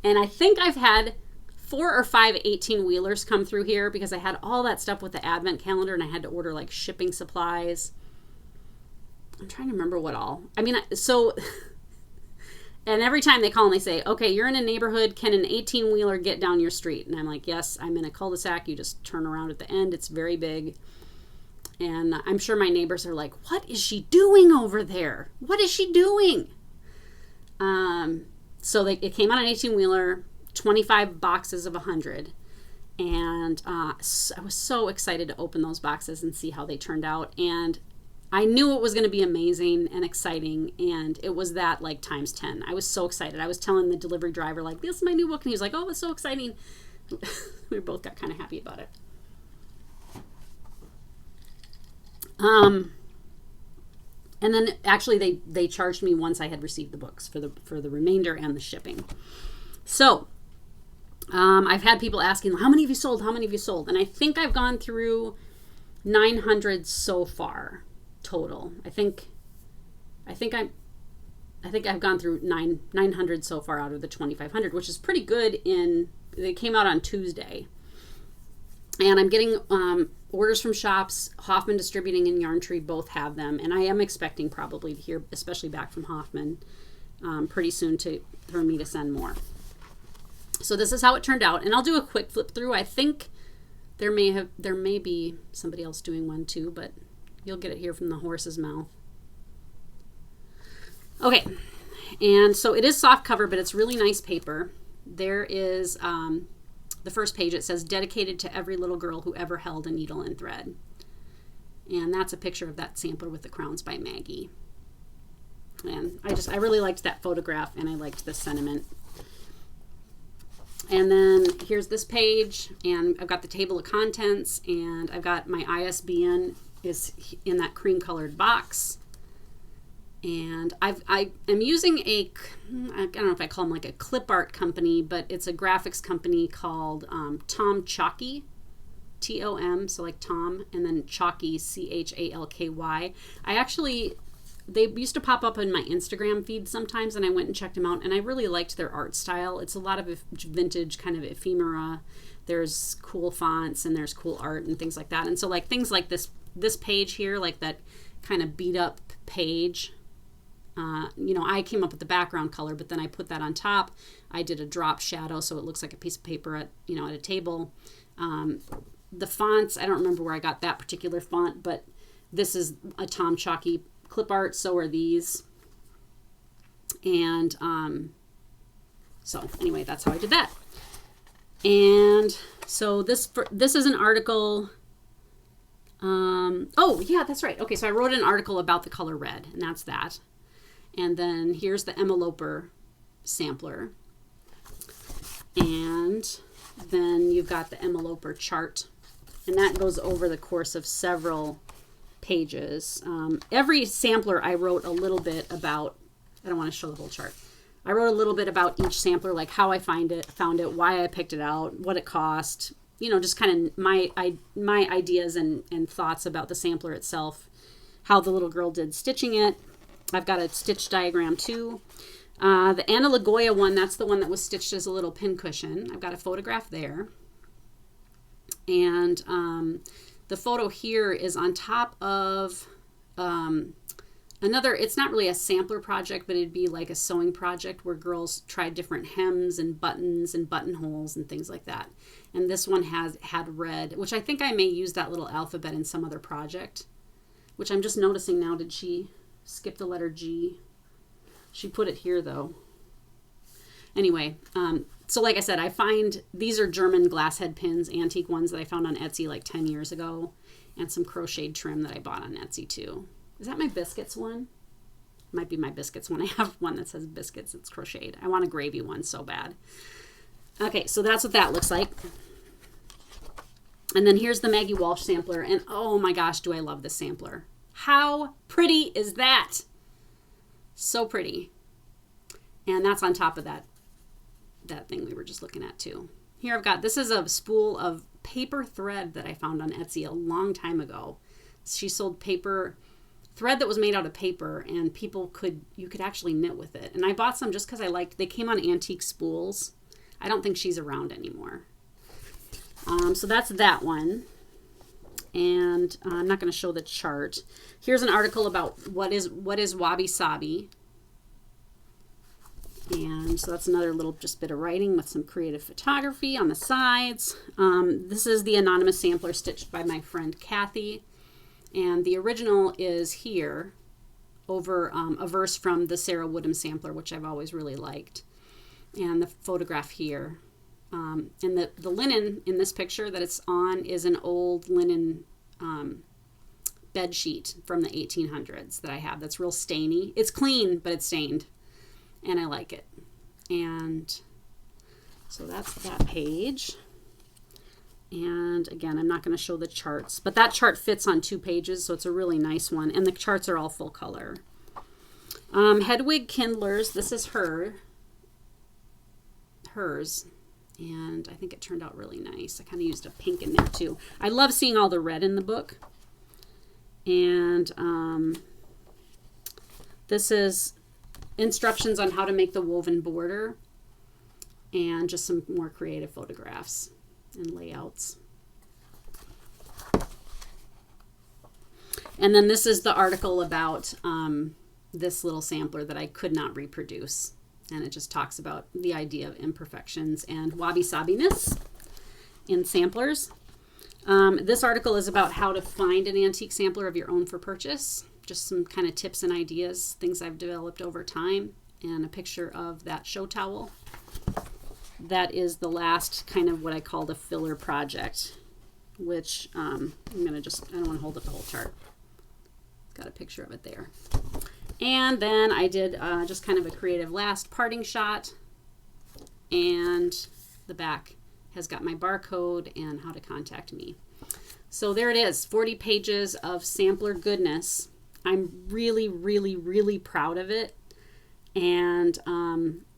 And I think I've had 4 or 5 18-wheelers come through here because I had all that stuff with the advent calendar and I had to order shipping supplies. I'm trying to remember what all. And every time they call and they say, okay, you're in a neighborhood, can an 18-wheeler get down your street? And I'm like, yes, I'm in a cul-de-sac. You just turn around at the end. It's very big. And I'm sure my neighbors are like, what is she doing over there? What is she doing? So it came on an 18-wheeler, 25 boxes of 100. And I was so excited to open those boxes and see how they turned out. And I knew it was going to be amazing and exciting. And it was that times 10. I was so excited. I was telling the delivery driver, this is my new book. And he was like, oh, it's so exciting. We both got kind of happy about it. And then actually they charged me once I had received the books for the remainder and the shipping. So I've had people asking, how many have you sold? How many have you sold? And I think I've gone through 900 so far total. I think I've gone through 900 so far out of the 2,500, which is pretty good. They came out on Tuesday. And I'm getting orders from shops. Hoffman Distributing and Yarn Tree both have them. And I am expecting probably to hear, especially back from Hoffman, pretty soon for me to send more. So this is how it turned out. And I'll do a quick flip through. I think there may be somebody else doing one too, but you'll get it here from the horse's mouth. Okay. And so it is soft cover, but it's really nice paper. There is... the first page, it says, dedicated to every little girl who ever held a needle and thread. And that's a picture of that sampler with the crowns by Maggie. And I really liked that photograph and I liked the sentiment. And then here's this page, and I've got the table of contents, and I've got my ISBN is in that cream colored box. And I am using I don't know if I call them like a clip art company, but it's a graphics company called Tom Chalky, Tom, so like Tom, and then Chalky, Chalky. They used to pop up in my Instagram feed sometimes, and I went and checked them out, and I really liked their art style. It's a lot of vintage kind of ephemera. There's cool fonts, and there's cool art and things like that. And so like things like this page here, like that kind of beat up page, you know, I came up with the background color, but then I put that on top. I did a drop shadow so it looks like a piece of paper at, you know, at a table. The fonts, I don't remember where I got that particular font, but this is a Tom Chalky clip art, so are these. And so anyway, that's how I did that. And so this is an article. Oh yeah, that's right. Okay, so I wrote an article about the color red, and that's that. And then here's the enveloper sampler. And then you've got the enveloper chart, and that goes over the course of several pages. Every sampler I wrote a little bit about. I don't want to show the whole chart. I wrote a little bit about each sampler, like how I found it, why I picked it out, what it cost, you know, just kind of my ideas and thoughts about the sampler itself, how the little girl did stitching it. I've got a stitch diagram too. The Anna Lagoya one, that's the one that was stitched as a little pincushion. I've got a photograph there. And the photo here is on top of another, it's not really a sampler project, but it'd be like a sewing project where girls tried different hems and buttons and buttonholes and things like that. And this one had red, which I think I may use that little alphabet in some other project, which I'm just noticing now. Did she skip the letter G? She put it here though. Anyway, so like I said, I find these are German glass head pins, antique ones that I found on Etsy like 10 years ago, and some crocheted trim that I bought on Etsy too. Is that my biscuits one? Might be my biscuits one. I have one that says biscuits. It's crocheted. I want a gravy one so bad. Okay, so that's what that looks like. And then here's the Maggie Walsh sampler, and oh my gosh, do I love this sampler. How pretty is that? So pretty. And that's on top of that thing we were just looking at too. Here I've got, this is a spool of paper thread that I found on Etsy a long time ago. She sold paper thread that was made out of paper, and you could actually knit with it. And I bought some just because I liked, they came on antique spools. I don't think she's around anymore. So that's that one. And I'm not going to show the chart. Here's an article about what is wabi sabi. And so that's another little just bit of writing with some creative photography on the sides. This is the anonymous sampler stitched by my friend Kathy. And the original is here over a verse from the Sarah Woodham sampler, which I've always really liked. And the photograph here. And the linen in this picture that it's on is an old linen bed sheet from the 1800s that I have. That's real stainy. It's clean, but it's stained. And I like it. And so that's that page. And again, I'm not going to show the charts, but that chart fits on 2 pages, so it's a really nice one. And the charts are all full color. Hedwig Kindler's, this is hers. And I think it turned out really nice. I kind of used a pink in there too. I love seeing all the red in the book. And this is instructions on how to make the woven border, and just some more creative photographs and layouts. And then this is the article about this little sampler that I could not reproduce. And it just talks about the idea of imperfections and wabi-sabiness in samplers. This article is about how to find an antique sampler of your own for purchase. Just some kind of tips and ideas, things I've developed over time, and a picture of that show towel. That is the last kind of what I called a filler project, which I'm going to just, I don't want to hold up the whole chart. Got a picture of it there. And then I did just kind of a creative last parting shot, and The back has got my barcode and how to contact me. So there it is, 40 pages of sampler goodness. I'm really, really, really proud of it. And,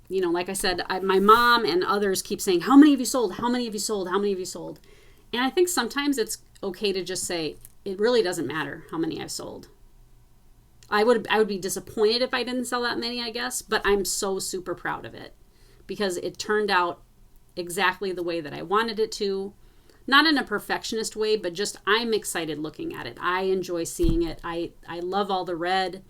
you know, like I said, my mom and others keep saying, how many have you sold? How many have you sold? How many have you sold? And I think sometimes it's okay to just say, it really doesn't matter how many I've sold. I would be disappointed if I didn't sell that many, I guess, but I'm so super proud of it because it turned out exactly the way that I wanted it to. Not in a perfectionist way, but just I'm excited looking at it. I enjoy seeing it. I love all the red.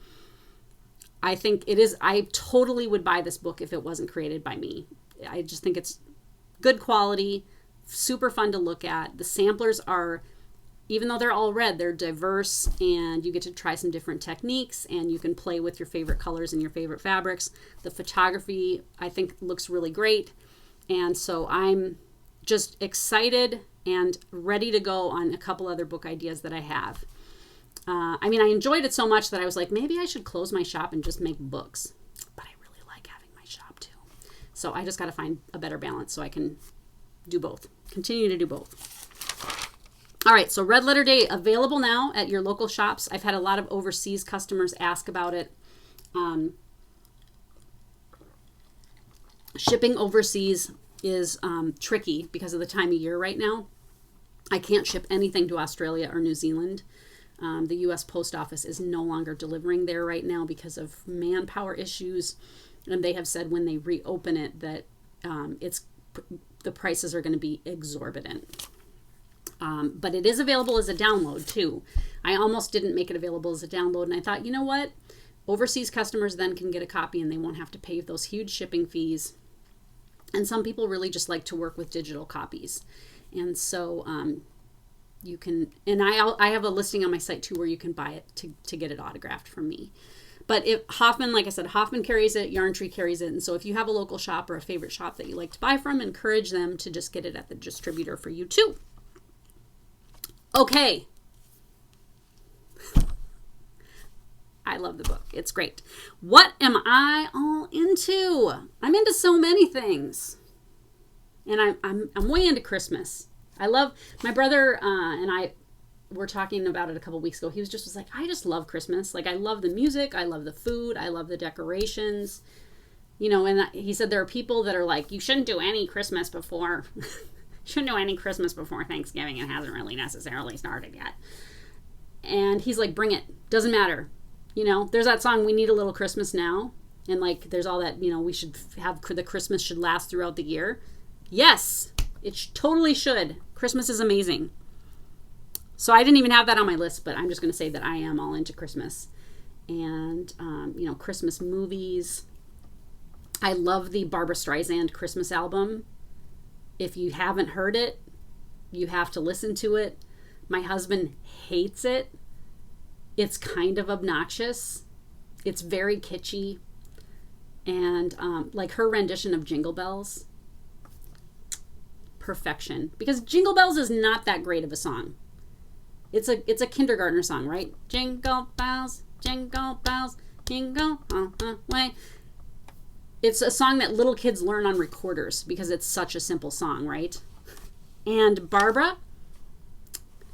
I think it is, I totally would buy this book if it wasn't created by me. I just think it's good quality, super fun to look at. The samplers are, even though they're all red, they're diverse and you get to try some different techniques and you can play with your favorite colors and your favorite fabrics. The photography, I think, looks really great. And so I'm just excited and ready to go on a couple other book ideas that I have. I mean, I enjoyed it so much that I was like, maybe I should close my shop and just make books. But I really like having my shop too. So I just got to find a better balance so I can do both. Continue to do both. All right, so Red Letter Day available now at your local shops. I've had a lot of overseas customers ask about it. Shipping overseas is tricky because of the time of year right now. I can't ship anything to Australia or New Zealand. The U.S. Post Office is no longer delivering there right now because of manpower issues. And they have said when they reopen it that the prices are going to be exorbitant. But it is available as a download too. I almost didn't make it available as a download. And I thought, you know what? Overseas customers then can get a copy and they won't have to pay those huge shipping fees. And some people really just like to work with digital copies. And so you can, and I have a listing on my site too where you can buy it to get it autographed from me. But if Hoffman, like I said, Hoffman carries it, Yarn Tree carries it. And so if you have a local shop or a favorite shop that you like to buy from, encourage them to just get it at the distributor for you too. Okay. I love the book. It's great. What am I all into? I'm into so many things. And I'm way into Christmas. I love, my brother and I were talking about it a couple weeks ago. He was like, I just love Christmas. Like, I love the music. I love the food. I love the decorations. You know, and he said there are people that are like, you shouldn't do any Christmas before, shouldn't do any Christmas before Thanksgiving. It hasn't really necessarily started yet. And he's like, bring it. Doesn't matter. You know, there's that song, We Need a Little Christmas Now. And like, there's all that, you know, we should have, the Christmas should last throughout the year. Yes, it totally should. Christmas is amazing. So I didn't even have that on my list, but I'm just going to say that I am all into Christmas. And, you know, Christmas movies. I love the Barbra Streisand Christmas album. If you haven't heard it, you have to listen to it. My husband hates it. It's kind of obnoxious. It's very kitschy. And like her rendition of Jingle Bells. Perfection. Because Jingle Bells is not that great of a song. It's a kindergartner song, right? Jingle bells, jingle all the way. It's a song that little kids learn on recorders because it's such a simple song, right? And Barbra,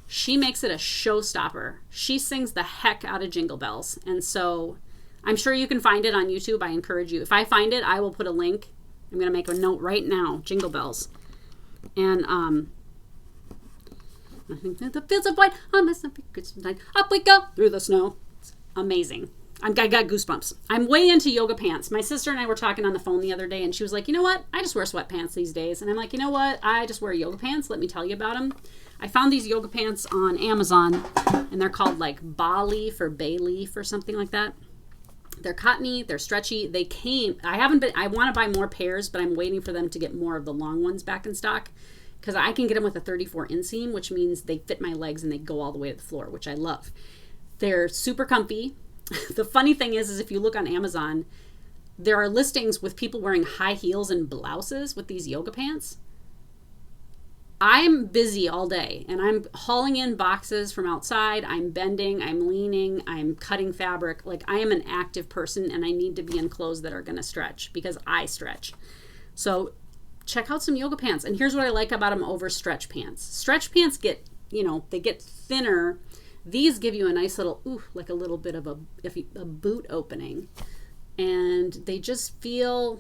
she makes it a showstopper. She sings the heck out of Jingle Bells. And so I'm sure you can find it on YouTube. I encourage you. If I find it, I will put a link. I'm going to make a note right now. Jingle Bells. And I think that the fields of white on this Christmas night. Up we go through the snow. It's amazing. I got goosebumps. I'm way into yoga pants. My sister and I were talking on the phone the other day, and she was like, you know what? I just wear sweatpants these days. And I'm like, you know what? I just wear yoga pants. Let me tell you about them. I found these yoga pants on Amazon, and they're called like baa leaf or bay leaf or something like that. They're cottony. They're stretchy. They came. I want to buy more pairs, but I'm waiting for them to get more of the long ones back in stock because I can get them with a 34 inseam, which means they fit my legs and they go all the way to the floor, which I love. They're super comfy. The funny thing is if you look on Amazon, there are listings with people wearing high heels and blouses with these yoga pants. I'm busy all day and I'm hauling in boxes from outside. I'm bending, I'm leaning, I'm cutting fabric. Like I am an active person and I need to be in clothes that are going to stretch because I stretch. So check out some yoga pants. And here's what I like about them over stretch pants. Stretch pants get, they get thinner. These give you a nice little, like a little bit of a boot opening. And they just feel,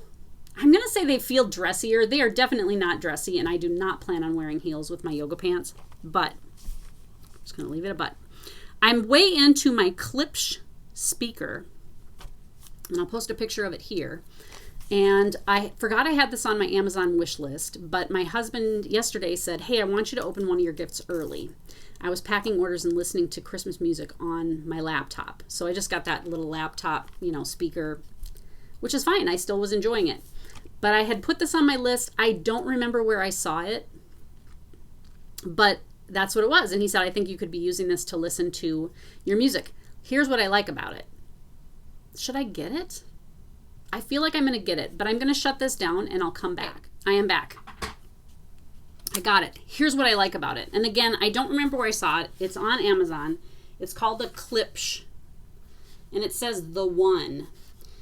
I'm going to say they feel dressier. They are definitely not dressy, and I do not plan on wearing heels with my yoga pants, but I'm just going to leave it a but. I'm way into my Klipsch speaker, and I'll post a picture of it here. And I forgot I had this on my Amazon wish list, but my husband yesterday said, hey, I want you to open one of your gifts early. I was packing orders and listening to Christmas music on my laptop. So I just got that little laptop, speaker, which is fine. I still was enjoying it. But I had put this on my list. I don't remember where I saw it, but that's what it was. And he said, I think you could be using this to listen to your music. Here's what I like about it. Should I get it? I feel like I'm going to get it, but I'm going to shut this down and I'll come back. I am back. I got it. Here's what I like about it. And again, I don't remember where I saw it. It's on Amazon. It's called the Klipsch, and it says The One.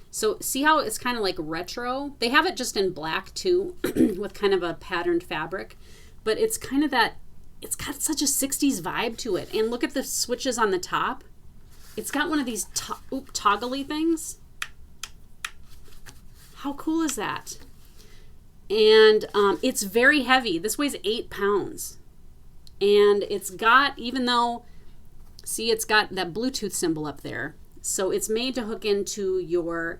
So see how it's kind of like retro? They have it just in black too, with kind of a patterned fabric, but it's kind of that, it's got such a 60s vibe to it. And look at the switches on the top. It's got one of these toggly things. How cool is that? And it's very heavy. This weighs 8 pounds. And it's got, even though, see, it's got that Bluetooth symbol up there. So it's made to hook into your,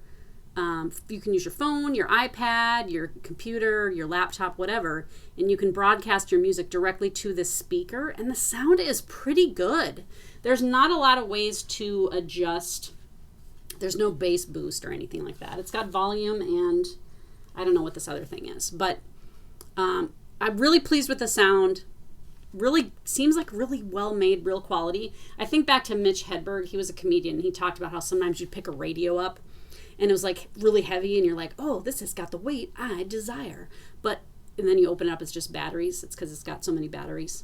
you can use your phone, your iPad, your computer, your laptop, whatever, and you can broadcast your music directly to this speaker. And the sound is pretty good. There's not a lot of ways to adjust. There's no bass boost or anything like that. It's got volume, and I don't know what this other thing is, but I'm really pleased with the sound. Really seems like really well made, real quality. I think back to Mitch Hedberg. He was a comedian. He talked about how sometimes you'd pick a radio up and it was like really heavy and you're like, oh, this has got the weight I desire. And then you open it up, it's just batteries. It's because it's got so many batteries.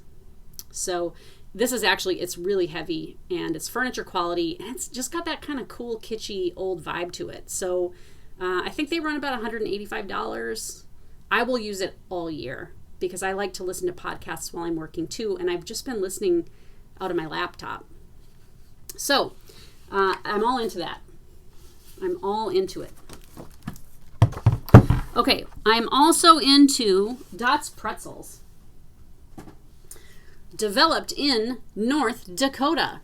So this is actually, it's really heavy and it's furniture quality, and it's just got that kind of cool, kitschy, old vibe to it. So I think they run about $185. I will use it all year because I like to listen to podcasts while I'm working too, and I've just been listening out of my laptop. So I'm all into that. I'm all into it. Okay, I'm also into Dot's Pretzels, developed in North Dakota.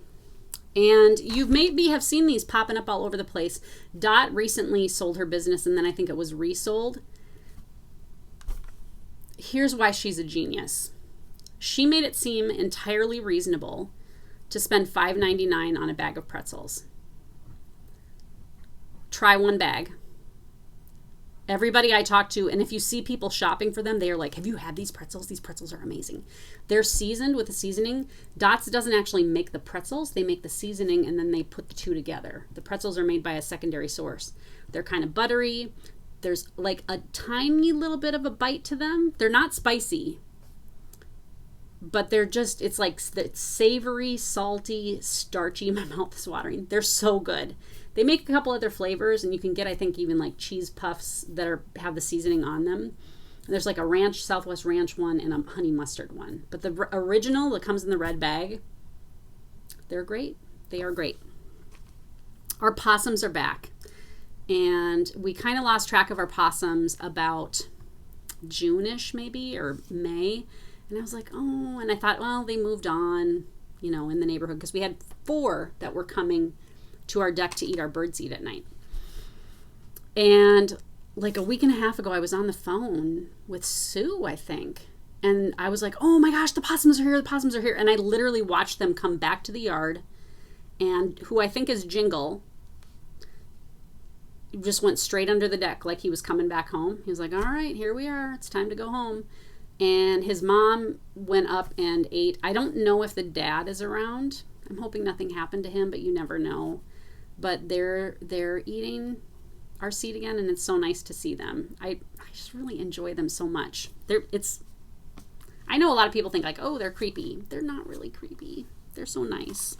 And you maybe have seen these popping up all over the place. Dot recently sold her business, and then I think it was resold. Here's why she's a genius. She made it seem entirely reasonable to spend $5.99 on a bag of pretzels. Try one bag. Everybody I talk to, and if you see people shopping for them, they are like, have you had these pretzels? These pretzels are amazing. They're seasoned with a seasoning. Dots doesn't actually make the pretzels. They make the seasoning, and then they put the two together. The pretzels are made by a secondary source. They're kind of buttery. There's like a tiny little bit of a bite to them. They're not spicy, but they're just, it's like it's savory, salty, starchy. My mouth is watering. They're so good. They make a couple other flavors, and you can get, I think, even like cheese puffs that have the seasoning on them. And there's like a ranch, Southwest Ranch one, and a honey mustard one. But the original that comes in the red bag, they're great. They are great. Our possums are back. And we kind of lost track of our possums about June-ish maybe, or May. And I was like, oh, and I thought, well, they moved on, in the neighborhood, because we had 4 that were coming to our deck to eat our birdseed at night. And like a week and a half ago, I was on the phone with Sue, I think. And I was like, oh my gosh, the possums are here, the possums are here. And I literally watched them come back to the yard, and who I think is Jingle just went straight under the deck like he was coming back home. He was like, all right, here we are. It's time to go home. And his mom went up and ate. I don't know if the dad is around. I'm hoping nothing happened to him, but you never know. But they're eating our seed again, and it's so nice to see them. I just really enjoy them so much. I know a lot of people think like, oh, they're creepy. They're not really creepy. They're so nice.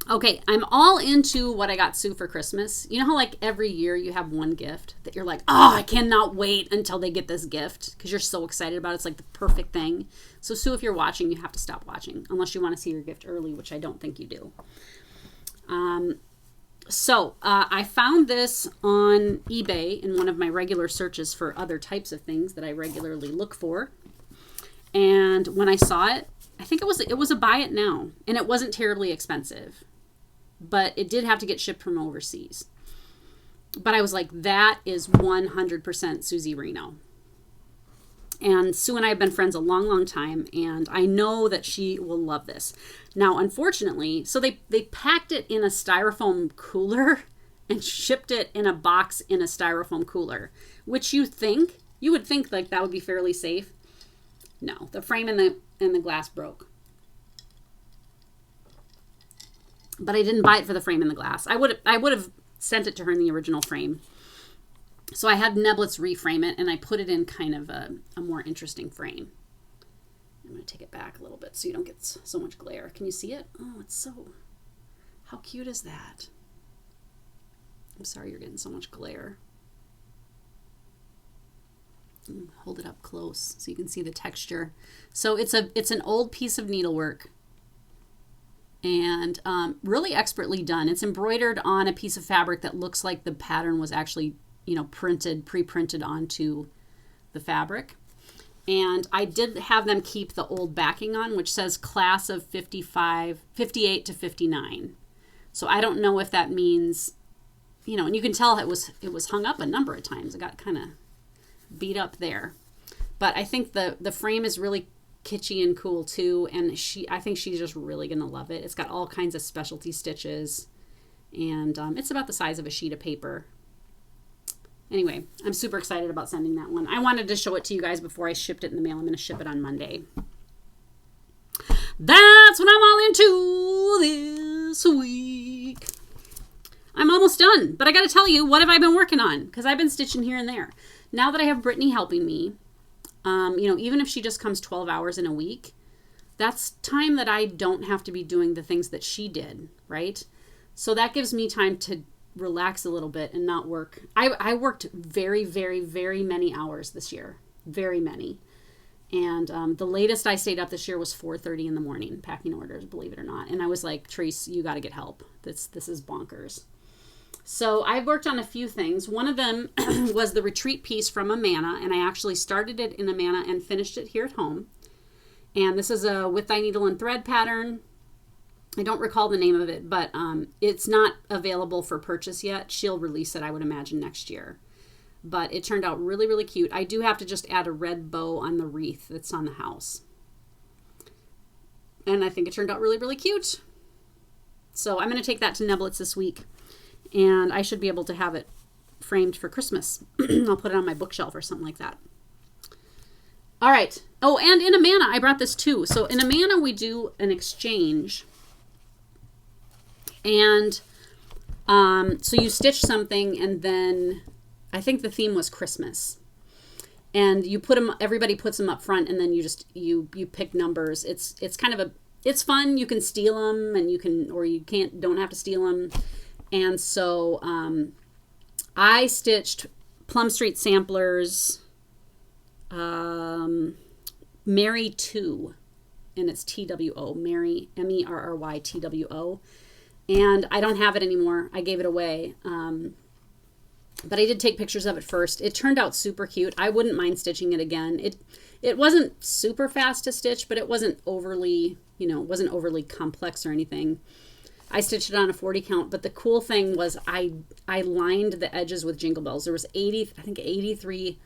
Okay, I'm all into what I got Sue for Christmas. You know how like every year you have one gift that you're like, oh, I cannot wait until they get this gift because you're so excited about it. It's like the perfect thing. So Sue, if you're watching, you have to stop watching unless you want to see your gift early, which I don't think you do. I found this on eBay in one of my regular searches for other types of things that I regularly look for. And when I saw it, I think it was a buy it now, and it wasn't terribly expensive, but it did have to get shipped from overseas. But I was like, that is 100% Susie Reno. And Sue and I have been friends a long, long time, and I know that she will love this. Now, unfortunately, so they packed it in a styrofoam cooler and shipped it in a box in a styrofoam cooler, which you would think like that would be fairly safe. No, the frame and the glass broke. But I didn't buy it for the frame and the glass. I would have sent it to her in the original frame. So I had Neblets reframe it, and I put it in kind of a more interesting frame. I'm going to take it back a little bit so you don't get so much glare. Can you see it? Oh, it's so... How cute is that? I'm sorry you're getting so much glare. Hold it up close so you can see the texture. So it's an old piece of needlework, and really expertly done. It's embroidered on a piece of fabric that looks like the pattern was actually, pre-printed onto the fabric. And I did have them keep the old backing on, which says class of 58 to 59. So I don't know if that means, and you can tell it was hung up a number of times. It got kind of beat up there. But I think the frame is really kitschy and cool too, and I think she's just really going to love it. It's got all kinds of specialty stitches, and it's about the size of a sheet of paper. Anyway, I'm super excited about sending that one. I wanted to show it to you guys before I shipped it in the mail. I'm going to ship it on Monday. That's what I'm all into this week. I'm almost done, but I got to tell you, what have I been working on? Because I've been stitching here and there. Now that I have Brittany helping me, even if she just comes 12 hours in a week, that's time that I don't have to be doing the things that she did, right? So that gives me time to relax a little bit and not work. I worked very, very, very many hours this year. Very many. And the latest I stayed up this year was 4:30 in the morning, packing orders, believe it or not. And I was like, Trace, you got to get help. This is bonkers. So I've worked on a few things. One of them was the retreat piece from Amana, and I actually started it in Amana and finished it here at home. And this is a With Thy Needle and Thread pattern. I don't recall the name of it, but it's not available for purchase yet. She'll release it, I would imagine, next year. But it turned out really, really cute. I do have to just add a red bow on the wreath that's on the house. And I think it turned out really, really cute. So I'm going to take that to Neblets this week. And I should be able to have it framed for Christmas. I'll put it on my bookshelf or something like that. All right. Oh, and in Amana, I brought this too. So in Amana, we do an exchange. And so you stitch something, and then I think the theme was Christmas. And you put them, everybody puts them up front, and then you pick numbers. It's kind of it's fun. You can steal them, and don't have to steal them. And so I stitched Plum Street Samplers Merry 2, and it's TWO, Merry, MERRY TWO. And I don't have it anymore. I gave it away. But I did take pictures of it first. It turned out super cute. I wouldn't mind stitching it again. It wasn't super fast to stitch, but it wasn't overly, wasn't overly complex or anything. I stitched it on a 40 count, but the cool thing was I lined the edges with jingle bells. There was 83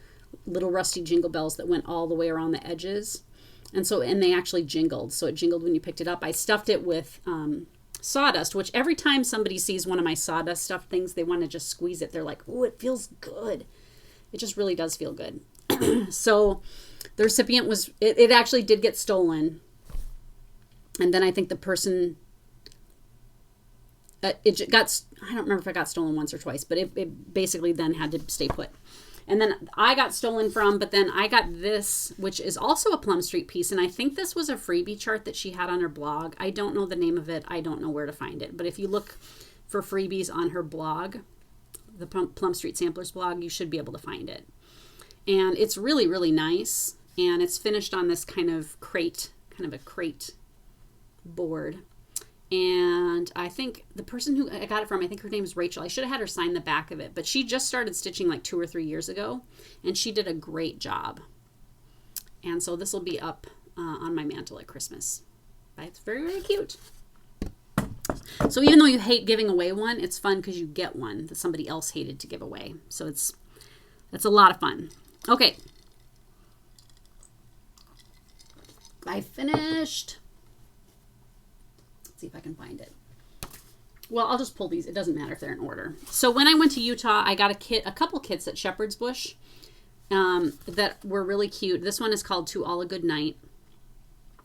little rusty jingle bells that went all the way around the edges. And they actually jingled. So it jingled when you picked it up. I stuffed it with sawdust, which every time somebody sees one of my sawdust stuffed things, they want to just squeeze it. They're like, oh, it feels good. It just really does feel good. So the recipient it actually did get stolen. And then I think the person... I don't remember if it got stolen once or twice, but it basically then had to stay put. And then I got stolen from, but then I got this, which is also a Plum Street piece. And I think this was a freebie chart that she had on her blog. I don't know the name of it. I don't know where to find it. But if you look for freebies on her blog, the Plum Street Samplers blog, you should be able to find it. And it's really, really nice. And it's finished on this kind of a crate board. And I think the person who I got it from, I think her name is Rachel. I should have had her sign the back of it, but she just started stitching like 2 or 3 years ago, and she did a great job. And so this will be up on my mantle at Christmas. But it's very, very cute. So even though you hate giving away one, it's fun because you get one that somebody else hated to give away. So that's a lot of fun. Okay. I finished. See if I can find it. Well, I'll just pull these. It doesn't matter if they're in order. So when I went to Utah, I got a couple kits at Shepherd's Bush that were really cute. This one is called To All a Good Night,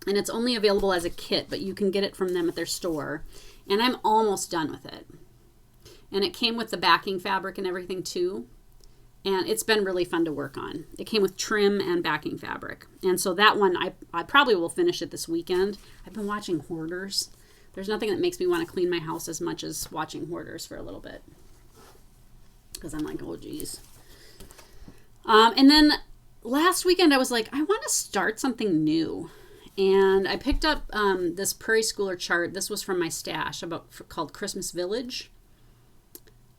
and it's only available as a kit, but you can get it from them at their store. And I'm almost done with it. And it came with the backing fabric and everything too. And it's been really fun to work on. It came with trim and backing fabric. And so that one, I probably will finish it this weekend. I've been watching Hoarders. There's nothing that makes me want to clean my house as much as watching Hoarders for a little bit. Because I'm like, oh, geez. And then last weekend, I was like, I want to start something new. And I picked up this Prairie Schooler chart. This was from my stash called Christmas Village.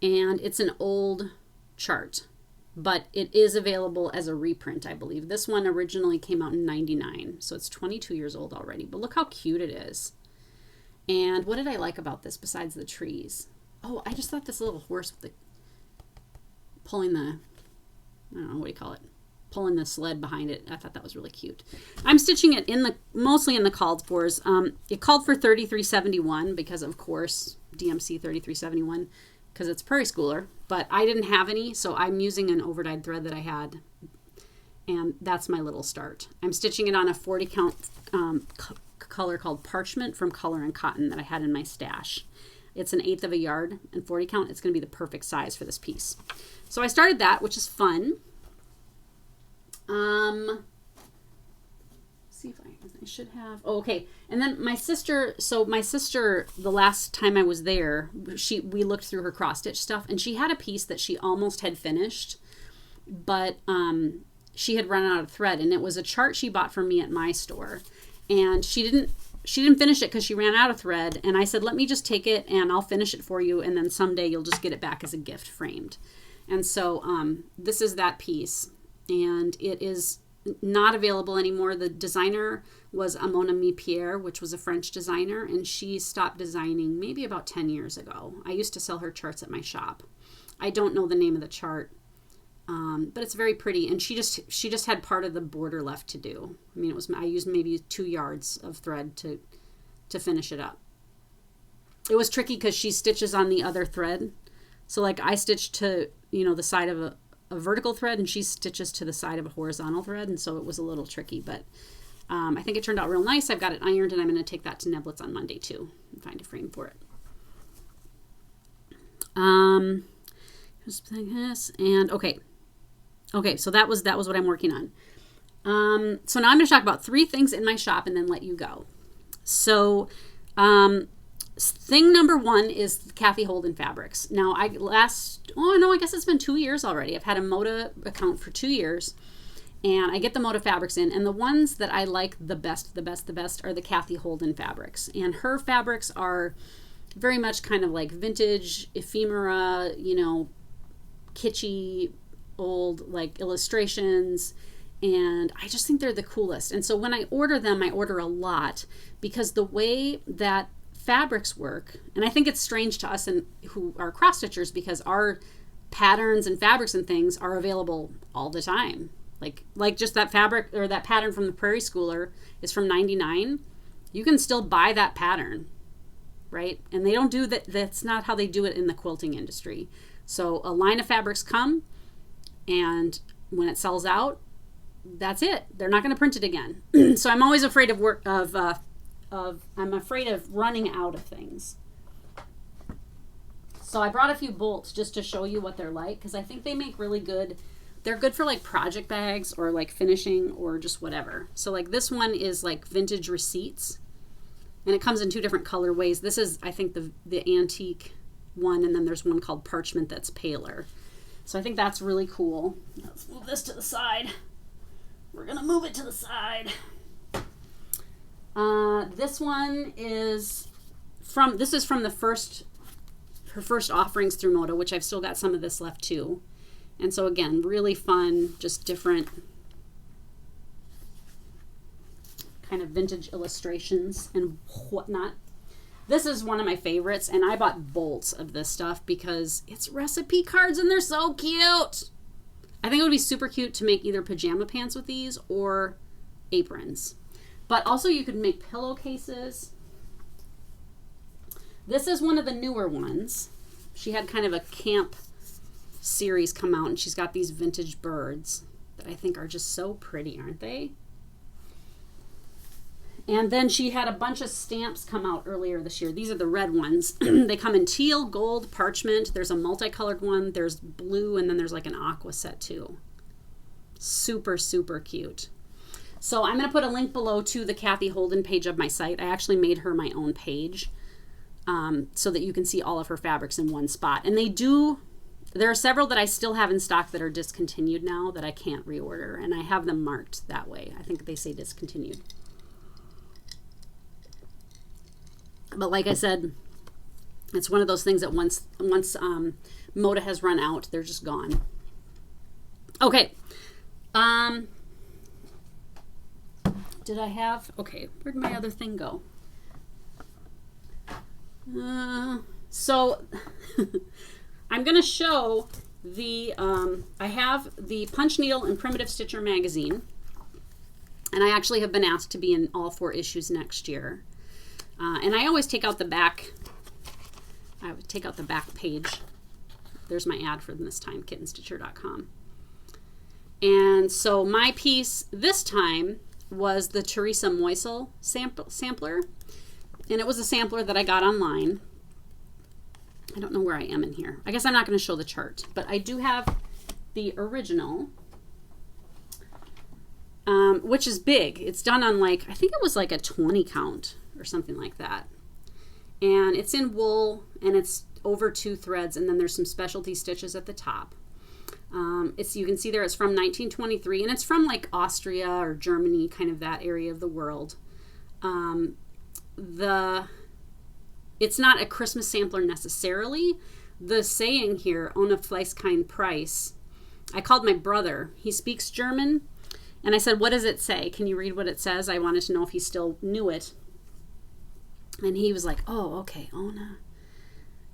And it's an old chart, but it is available as a reprint, I believe. This one originally came out in '99, so it's 22 years old already. But look how cute it is. And what did I like about this besides the trees? Oh, I just thought this little horse with pulling the, I don't know, what do you call it? Pulling the sled behind it. I thought that was really cute. I'm stitching it mostly in the called fors. It called for 3371 because, of course, DMC 3371, because it's Prairie Schooler. But I didn't have any, so I'm using an overdyed thread that I had. And that's my little start. I'm stitching it on a 40 count color called Parchment from Color and Cotton that I had in my stash. It's an 1/8 of a yard and 40 count. It's going to be the perfect size for this piece. So I started that, which is fun. See if I should have. Oh, okay. And then my sister. So my sister, the last time I was there, we looked through her cross stitch stuff, and she had a piece that she almost had finished, but she had run out of thread, and it was a chart she bought from me at my store. And she didn't finish it because she ran out of thread. And I said, let me just take it and I'll finish it for you. And then someday you'll just get it back as a gift framed. And so this is that piece. And it is not available anymore. The designer was Mon Ami Pierre, which was a French designer. And she stopped designing maybe about 10 years ago. I used to sell her charts at my shop. I don't know the name of the chart. But it's very pretty, and she just had part of the border left to do. I mean, I used maybe 2 yards of thread to finish it up. It was tricky because she stitches on the other thread, so like I stitched to the side of a vertical thread, and she stitches to the side of a horizontal thread, and so it was a little tricky. But I think it turned out real nice. I've got it ironed, and I'm going to take that to Neblets on Monday too and find a frame for it. And okay, so that was what I'm working on. So now I'm going to talk about 3 things in my shop and then let you go. So thing number 1 is Kathy Holden fabrics. Now I guess it's been 2 years already. I've had a Moda account for 2 years, and I get the Moda fabrics in, and the ones that I like the best are the Kathy Holden fabrics. And her fabrics are very much kind of like vintage, ephemera, kitschy, old like illustrations, and I just think they're the coolest. And so when I order them, I order a lot because the way that fabrics work, and I think it's strange to us who are cross stitchers because our patterns and fabrics and things are available all the time. Like just that fabric or that pattern from the Prairie Schooler is from '99. You can still buy that pattern, right? And they don't do that. That's not how they do it in the quilting industry. So a line of fabrics come, and when it sells out, that's it. They're not going to print it again. So I'm always afraid I'm afraid of running out of things. So I brought a few bolts just to show you what they're like, because I think they make really good They're good for like project bags or like finishing or just whatever. So like this one is like vintage receipts, and it comes in 2 different colorways. This is, I think, the antique one, and then there's one called parchment that's paler. So I think that's really cool. Let's move this to the side. We're gonna move it to the side. This one is from her first offerings through Moda, which I've still got some of this left too. And so again, really fun, just different kind of vintage illustrations and whatnot. This is one of my favorites, and I bought bolts of this stuff because it's recipe cards and they're so cute. I think it would be super cute to make either pajama pants with these or aprons. But also you could make pillowcases. This is one of the newer ones. She had kind of a camp series come out, and she's got these vintage birds that I think are just so pretty, aren't they? And then she had a bunch of stamps come out earlier this year. These are the red ones. They come in teal, gold, parchment. There's a multicolored one. There's blue, and then there's like an aqua set too. Super, super cute. So I'm going to put a link below to the Kathy Holden page of my site. I actually made her my own page so that you can see all of her fabrics in one spot. And there are several that I still have in stock that are discontinued now that I can't reorder, and I have them marked that way. I think they say discontinued. But like I said, it's one of those things that once Moda has run out, they're just gone. Okay. Did I have... Okay, where'd my other thing go? So I'm going to show the... I have the Punch Needle and Primitive Stitcher magazine. And I actually have been asked to be in all 4 issues next year. And I always take out the back. I would take out the back page. There's my ad for this time, KittenStitcher.com. And so my piece this time was the Teresa Moisel sampler. And it was a sampler that I got online. I don't know where I am in here. I guess I'm not going to show the chart. But I do have the original, which is big. It's done on like, I think it was like a 20 count or something like that. And it's in wool, and it's over 2 threads, and then there's some specialty stitches at the top. You can see there it's from 1923, and it's from like Austria or Germany, kind of that area of the world. It's not a Christmas sampler necessarily. The saying here, ohne Fleiß kein Preis. I called my brother. He speaks German, and I said, what does it say? Can you read what it says? I wanted to know if he still knew it. And he was like, oh, okay, ohne.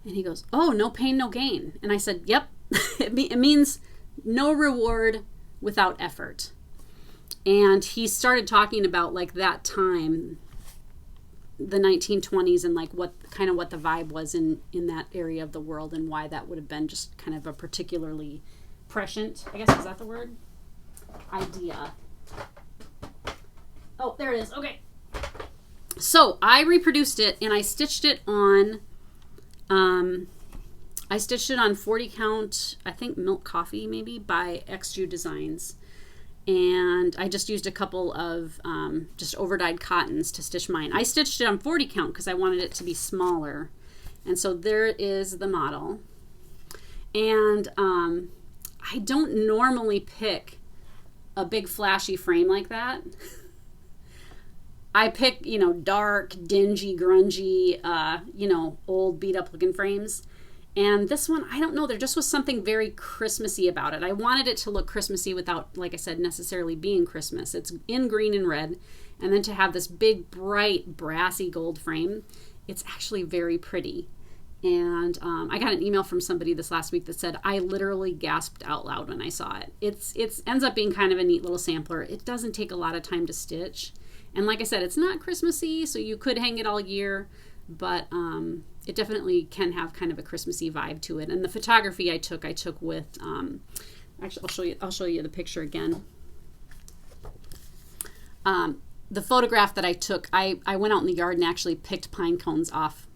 And he goes, oh, no pain, no gain. And I said, yep. It means no reward without effort. And he started talking about like that time, the 1920s, and like what the vibe was in that area of the world, and why that would have been just kind of a particularly prescient, I guess, is that the word? Idea. Oh, there it is. Okay. So I reproduced it, and I stitched it on 40 count, I think Milk Coffee maybe, by XJU Designs. And I just used a couple of just overdyed cottons to stitch mine. I stitched it on 40 count because I wanted it to be smaller. And so there is the model. And I don't normally pick a big flashy frame like that. I pick, dark, dingy, grungy, old beat up looking frames. And this one, I don't know, there just was something very Christmassy about it. I wanted it to look Christmassy without, like I said, necessarily being Christmas. It's in green and red. And then to have this big, bright, brassy gold frame, it's actually very pretty. And I got an email from somebody this last week that said, I literally gasped out loud when I saw it. It ends up being kind of a neat little sampler. It doesn't take a lot of time to stitch. And like I said, it's not Christmassy, so you could hang it all year, but it definitely can have kind of a Christmassy vibe to it. And the photography I took with, actually, I'll show you the picture again. The photograph that I took, I went out in the yard and actually picked pine cones off,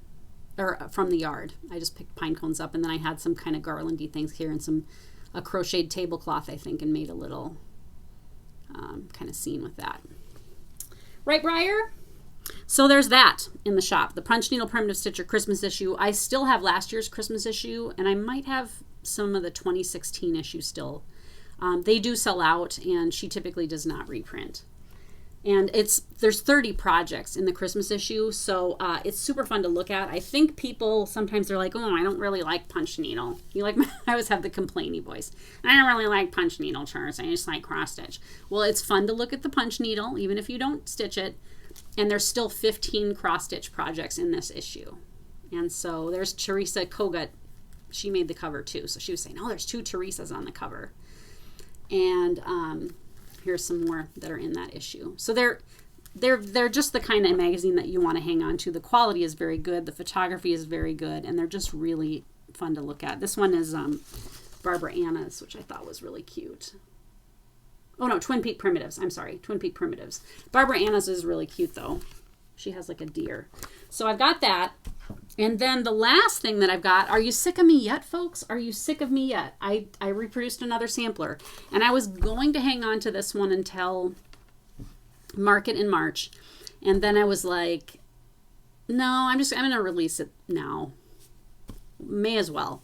or from the yard. I just picked pine cones up, and then I had some kind of garlandy things here and some a crocheted tablecloth, I think, and made a little kind of scene with that. Right, Briar? So there's that in the shop. The Punch Needle Primitive Stitcher Christmas issue. I still have last year's Christmas issue, and I might have some of the 2016 issue still. They do sell out, and she typically does not reprint. And there's 30 projects in the Christmas issue, so it's super fun to look at. I think people sometimes they're like, oh, I don't really like punch needle. I always have the complainy voice. I don't really like punch needle charts. I just like cross stitch. Well, it's fun to look at the punch needle, even if you don't stitch it. And there's still 15 cross stitch projects in this issue. And so there's Teresa Kogut. She made the cover too. So she was saying, oh, there's 2 Teresas on the cover. And here's some more that are in that issue. So they're just the kind of magazine that you want to hang on to. The quality is very good. The photography is very good. And they're just really fun to look at. This one is Barbra Anna's, which I thought was really cute. Oh, no, Twin Peak Primitives. I'm sorry, Twin Peak Primitives. Barbra Anna's is really cute, though. She has like a deer. So I've got that. And then the last thing that I've got, are you sick of me yet, folks? Are you sick of me yet? I reproduced another sampler. And I was going to hang on to this one until market in March. And then I was like, no, I'm going to release it now. May as well.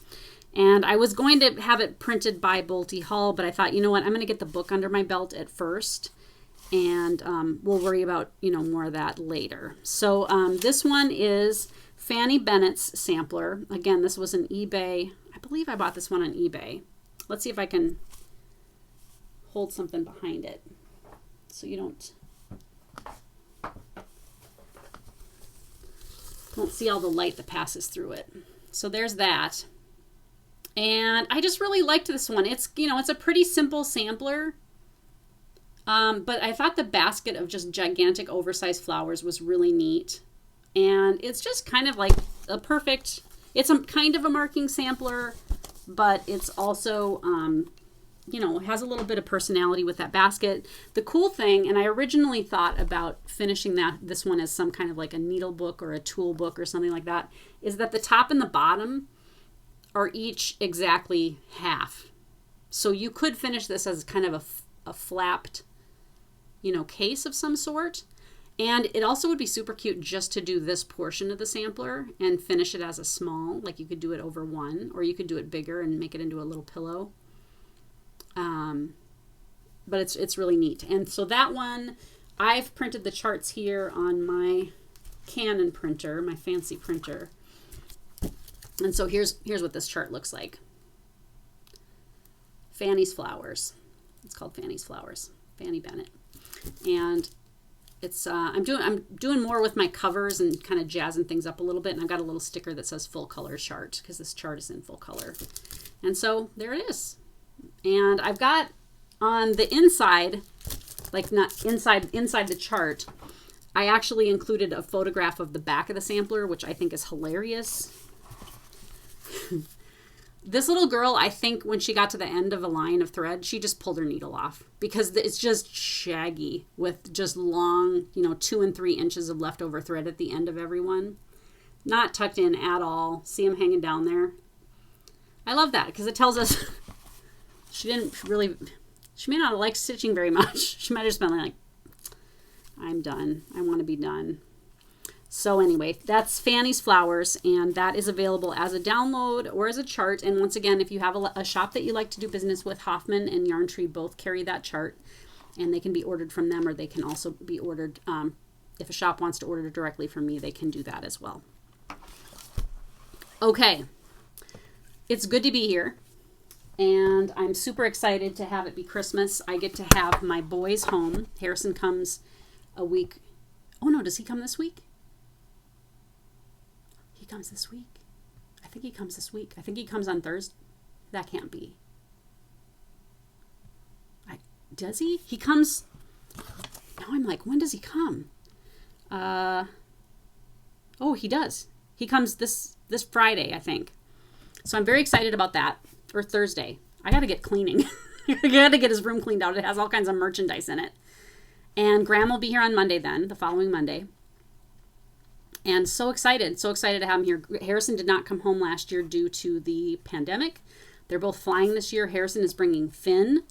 And I was going to have it printed by Bolte Hull, but I thought, you know what, I'm going to get the book under my belt at first. And we'll worry about, more of that later. So this one is Fannie Bennett's sampler. Again, this was an eBay. I believe I bought this one on eBay. Let's see if I can hold something behind it so you don't see all the light that passes through it. So there's that. And I just really liked this one. It's, it's a pretty simple sampler. But I thought the basket of just gigantic oversized flowers was really neat. And it's just kind of like it's a kind of a marking sampler, but it's also, has a little bit of personality with that basket. The cool thing, and I originally thought about finishing this one as some kind of like a needle book or a tool book or something like that, is that the top and the bottom are each exactly half. So you could finish this as kind of a flapped, case of some sort. And it also would be super cute just to do this portion of the sampler and finish it as a small, like you could do it over one, or you could do it bigger and make it into a little pillow. But it's really neat. And so that one, I've printed the charts here on my Canon printer, my fancy printer. And so here's what this chart looks like. Fannie's Flowers. It's called Fannie's Flowers. Fannie Bennett. And it's I'm doing more with my covers and kind of jazzing things up a little bit. And I've got a little sticker that says full color chart because this chart is in full color. And so there it is. And I've got on the inside, like not inside the chart, I actually included a photograph of the back of the sampler, which I think is hilarious. This little girl, I think when she got to the end of a line of thread, she just pulled her needle off because it's just shaggy with just long, 2 and 3 inches of leftover thread at the end of every one. Not tucked in at all. See them hanging down there? I love that because it tells us she may not have liked stitching very much. She might have just been like, I'm done. I want to be done. So anyway, that's Fannie's Flowers, and that is available as a download or as a chart. And once again, if you have a shop that you like to do business with, Hoffman and Yarn Tree both carry that chart, and they can be ordered from them, or they can also be ordered, if a shop wants to order directly from me, they can do that as well. Okay, it's good to be here, and I'm super excited to have it be Christmas. I get to have my boys home. Harrison comes a week. Oh no, does he come this week? He comes this week. I think he comes this week. I think he comes on Thursday. That can't be. Does he? He comes. Now I'm like, when does he come? Oh, he does. He comes this Friday, I think. So I'm very excited about that. Or Thursday. I got to get cleaning. I got to get his room cleaned out. It has all kinds of merchandise in it. And Graham will be here on Monday then, the following Monday. And so excited to have him here. Harrison did not come home last year due to the pandemic, They're both flying this year. Harrison is bringing Finn,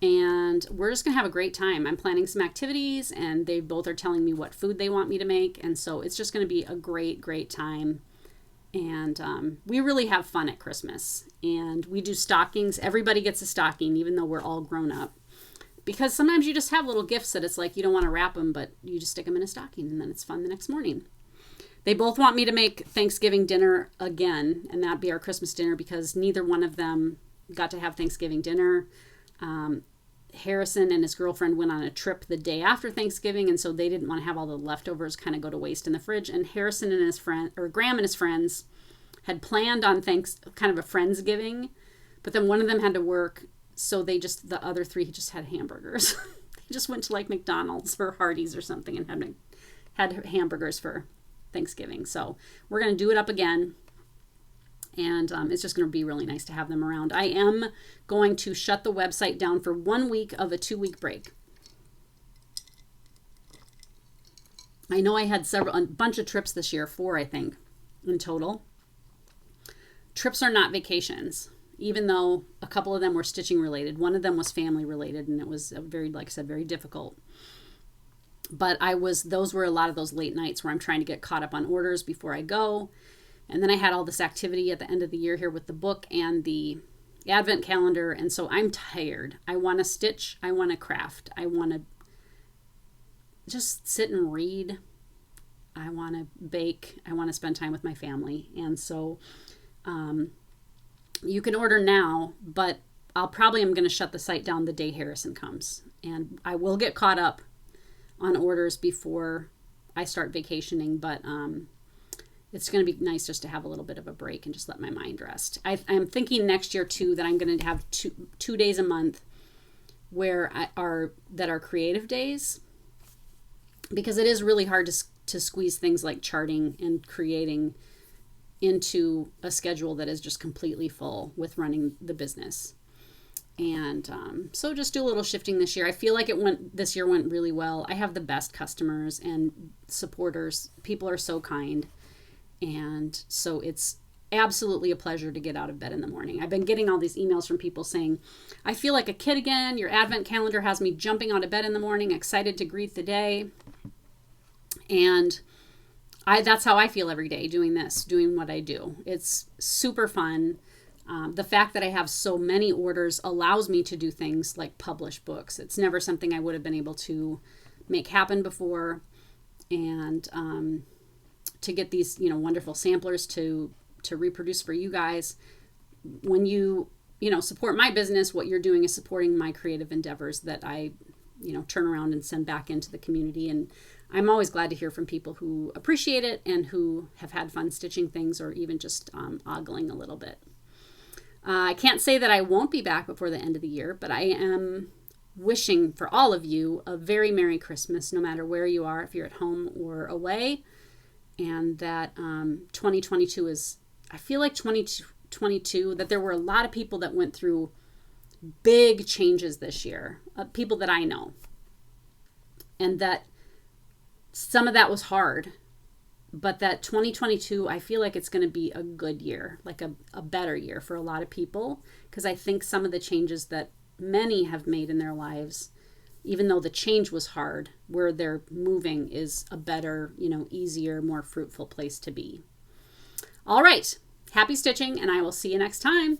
and we're just going to have a great time. I'm planning some activities, and they both are telling me what food they want me to make, and so it's just going to be a great, great time. And we really have fun at Christmas. And we do stockings. Everybody gets a stocking, even though we're all grown up. Because sometimes you just have little gifts that it's like you don't want to wrap them, but you just stick them in a stocking, and then it's fun the next morning. They both want me to make Thanksgiving dinner again, and that'd be our Christmas dinner, because neither one of them got to have Thanksgiving dinner. Harrison and his girlfriend went on a trip the day after Thanksgiving, and so they didn't want to have all the leftovers kind of go to waste in the fridge. And Harrison and his friend, or Graham and his friends, had planned on kind of a Friendsgiving, but then one of them had to work, so the other three just had hamburgers. They just went to like McDonald's or Hardee's or something and had hamburgers for Thanksgiving. So we're going to do it up again. And it's just going to be really nice to have them around. I am going to shut the website down for 1 week of a 2-week break. I know I had a bunch of trips this year, 4, I think, in total. Trips are not vacations, even though a couple of them were stitching related. One of them was family related, and it was like I said, very difficult. But those were a lot of those late nights where I'm trying to get caught up on orders before I go. And then I had all this activity at the end of the year here with the book and the advent calendar. And so I'm tired. I want to stitch. I want to craft. I want to just sit and read. I want to bake. I want to spend time with my family. And so you can order now, but I'm going to shut the site down the day Harrison comes. And I will get caught up on orders before I start vacationing, but it's going to be nice just to have a little bit of a break and just let my mind rest. I'm thinking next year too that I'm going to have two days a month that are creative days, because it is really hard to squeeze things like charting and creating into a schedule that is just completely full with running the business. And so just do a little shifting this year. I feel like this year went really well. I have the best customers and supporters. People are so kind. And so it's absolutely a pleasure to get out of bed in the morning. I've been getting all these emails from people saying, I feel like a kid again. Your advent calendar has me jumping out of bed in the morning, excited to greet the day. And that's how I feel every day doing what I do. It's super fun. The fact that I have so many orders allows me to do things like publish books. It's never something I would have been able to make happen before. And to get these, wonderful samplers to reproduce for you guys. When you support my business, what you're doing is supporting my creative endeavors that I, turn around and send back into the community. And I'm always glad to hear from people who appreciate it and who have had fun stitching things, or even just ogling a little bit. I can't say that I won't be back before the end of the year, but I am wishing for all of you a very Merry Christmas, no matter where you are, if you're at home or away. And that 2022 I feel like 2022, that there were a lot of people that went through big changes this year, people that I know. And that some of that was hard, but that 2022, I feel like it's going to be a good year, like a better year for a lot of people, because I think some of the changes that many have made in their lives, even though the change was hard, where they're moving is a better, easier, more fruitful place to be. All right. Happy stitching, and I will see you next time.